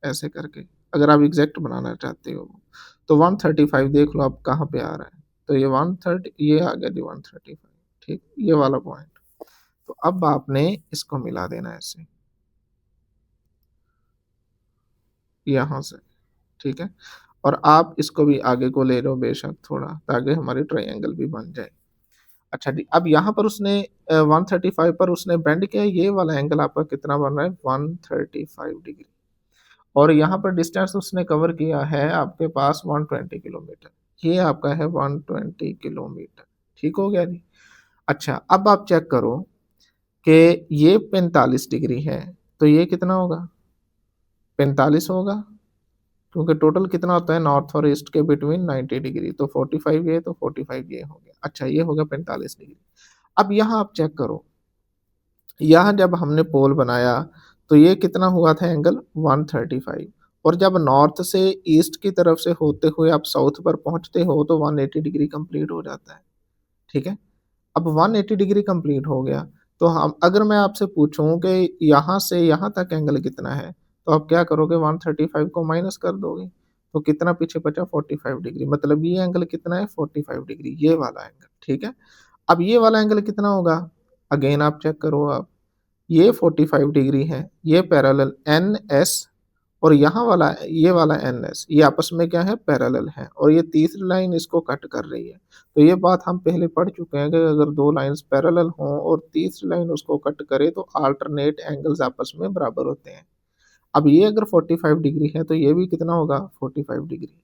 ऐसे करके, अगर आप एग्जैक्ट बनाना चाहते हो। तो 135 देख लो आप कहाँ पे आ रहा है, तो ये 130, ये आ गया जी 135, ठीक, ये वाला पॉइंट। तो अब आपने इसको मिला देना ऐसे यहाँ से, ठीक है? और आप इसको भी आगे को ले लो बेशक थोड़ा, ताकि हमारी ट्रायंगल भी बन जाए। अच्छा जी, अब यहाँ पर उसने 135 पर उसने बेंड किया, ये वाला एंगल आपका कितना बन रहा है 135 डिग्री, और यहाँ पर डिस्टेंस उसने कवर किया है आपके पास 120 किलोमीटर, ये आपका है 120 किलोमीटर, ठीक हो गया जी। अच्छा, अब आप चेक करो कि ये 45 डिग्री है, तो ये कितना होगा 45 होगा, क्योंकि टोटल कितना होता है नॉर्थ और ईस्ट के बिटवीन 90 डिग्री, तो 45 ये, तो 45 ये हो गया। अच्छा, ये हो गया 45 डिग्री। अब यहाँ आप चेक करो, यहाँ जब हमने पोल बनाया तो ये कितना हुआ था एंगल 135, और जब नॉर्थ से ईस्ट की तरफ से होते हुए आप साउथ पर पहुंचते हो तो 180 डिग्री कंप्लीट हो जाता है, ठीक है? अब 180 डिग्री कंप्लीट हो गया, तो हम अगर मैं आपसे पूछूं कि यहाँ से यहाँ तक एंगल कितना है, तो आप क्या करोगे 135 को माइनस कर दोगे, तो कितना पीछे बचा 45 डिग्री, मतलब ये एंगल कितना है 45 डिग्री, ये वाला एंगल, ठीक है? अब ये वाला एंगल कितना होगा, अगेन आप चेक करो आप, ये 45 डिग्री है, ये पैरेलल एन एस, और यहाँ वाला ये वाला एन एस, ये आपस में क्या है पैरेलल है, और ये तीसरी लाइन इसको कट कर रही है। तो ये बात हम पहले पढ़ चुके हैं कि अगर दो लाइंस पैरेलल हों और तीसरी लाइन उसको कट करे तो अल्टरनेट एंगल्स आपस में बराबर होते हैं। अब ये अगर 45 डिग्री है तो ये भी कितना होगा 45 डिग्री।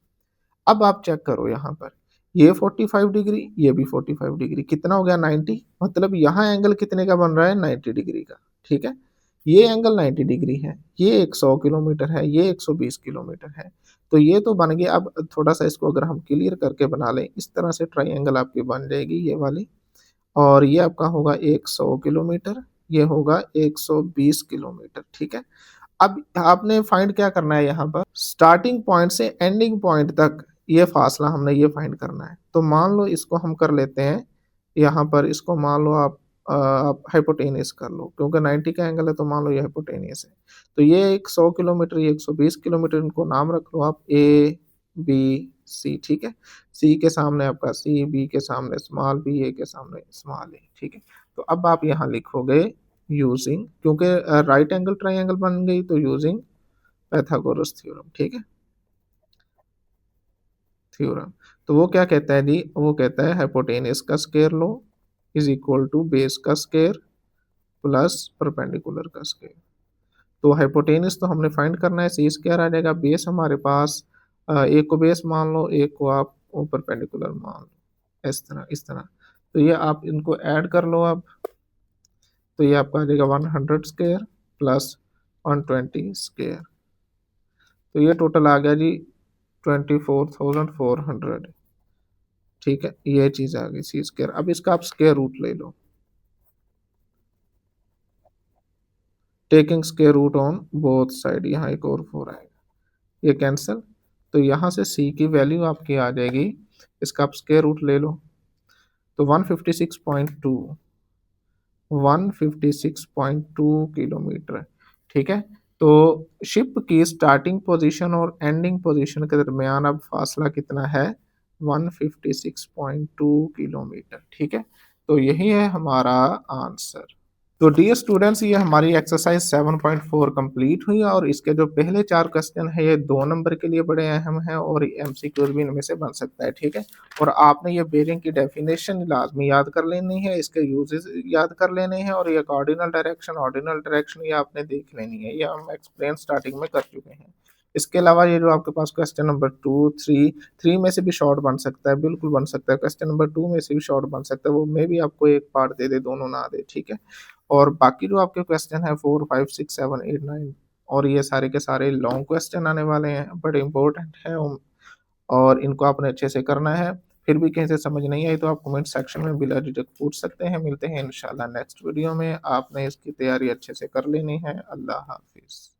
अब आप चेक करो यहाँ पर, ये 45 डिग्री, ये भी 45 डिग्री, कितना हो गया 90, मतलब यहाँ एंगल कितने का बन रहा है 90 डिग्री का, ठीक है? ये एंगल 90 डिग्री है, ये 100 किलोमीटर है, ये 120 किलोमीटर है, तो ये तो बन गया। अब थोड़ा सा इसको अगर हम क्लियर करके बना लें, इस तरह से ट्राइंगल आपकी बन जाएगी ये वाली, और ये आपका होगा 100 किलोमीटर, ये होगा 120 किलोमीटर, ठीक है? अब आपने फाइंड क्या करना है, यहाँ पर स्टार्टिंग पॉइंट से एंडिंग पॉइंट तक ये फासला हमने ये फाइंड करना है। तो मान लो इसको हम कर लेते हैं, यहाँ पर इसको मान लो आप हाइपोटेनियस कर लो, क्योंकि 90 का एंगल है तो मान लो ये हाइपोटेनियस है। तो ये एक 100 किलोमीटर, ये 120 किलोमीटर, इनको नाम रख लो आप ए बी सी, ठीक है? सी के सामने आपका सी, बी के सामने स्मॉल बी, ए के सामने स्मॉल ए, ठीक है? तो अब आप यहाँ लिखोगे यूजिंग, क्योंकि राइट एंगल ट्राइंगल बन गई तो यूजिंग पाइथागोरस थ्योरम, ठीक है? थ्योरम, तो वो क्या कहता है जी, वो कहता है हाइपोटेनियस का स्क्वायर लो इज इक्वल टू बेस का स्क्वायर प्लस परपेंडिकुलर का स्क्वायर। तो हाइपोटेनियस तो हमने फाइंड करना है, सी स्क्वायर आ जाएगा, बेस हमारे पास एक को बेस मान लो, एक को आप परपेंडिकुलर मान लो, इस तरह। तो ये आप इनको ऐड कर लो आप, तो ये आपका आ जाएगा 100 स्क्वायर प्लस 120 स्क्वायर, तो ये टोटल आ गया जी 24,400। ठीक है, ये चीज़ आ गई सी स्क्वायर। अब इसका आप स्क्वायर रूट ले लो, taking square root on both side, यहाँ एक और 4 आएगा, ये कैंसल। तो यहाँ से सी की वैल्यू आपकी आ जाएगी, इसका आप स्क्वायर रूट ले लो, तो 156.2, 156.2 किलोमीटर। ठीक है, तो शिप की स्टार्टिंग पोजीशन और एंडिंग पोजीशन के दरमियान अब फासला कितना है, 156.2 किलोमीटर। ठीक है, तो यही है हमारा आंसर। तो डियर स्टूडेंट्स, ये हमारी एक्सरसाइज 7.4 कंप्लीट हुई और इसके जो पहले 4 क्वेश्चन है ये 2 नंबर के लिए बड़े अहम हैं और एमसीक्यूज भी इनमें से बन सकता है। ठीक है, और आपने ये बेरिंग की डेफिनेशन लाजमी याद कर लेनी है, इसके यूजेस याद कर लेने हैं और ये ऑर्डिनल डायरेक्शन, ऑर्डिनल डायरेक्शन ये आपने देख लेनी है, ये हम एक्सप्लेन स्टार्टिंग में कर चुके हैं। इसके अलावा ये जो आपके पास क्वेश्चन नंबर 2, 3 में से भी शॉर्ट बन सकता है, बिल्कुल बन सकता है। क्वेश्चन नंबर 2 में से भी शॉर्ट बन सकता है, वो मे भी आपको एक पार्ट दे दे, दोनों ना दे। ठीक है, और बाकी जो आपके क्वेश्चन है 4, 5, 6, 7, 8, 9 और ये सारे के सारे लॉन्ग क्वेश्चन आने वाले हैं, बड़े इंपॉर्टेंट हैं और इनको आपने अच्छे से करना है। फिर भी कहीं से समझ नहीं आई तो आप कमेंट सेक्शन में बिला झिझक पूछ सकते हैं। मिलते हैं इंशाल्लाह नेक्स्ट वीडियो में। आपने इसकी तैयारी अच्छे से कर लेनी है। अल्लाह हाफिज़।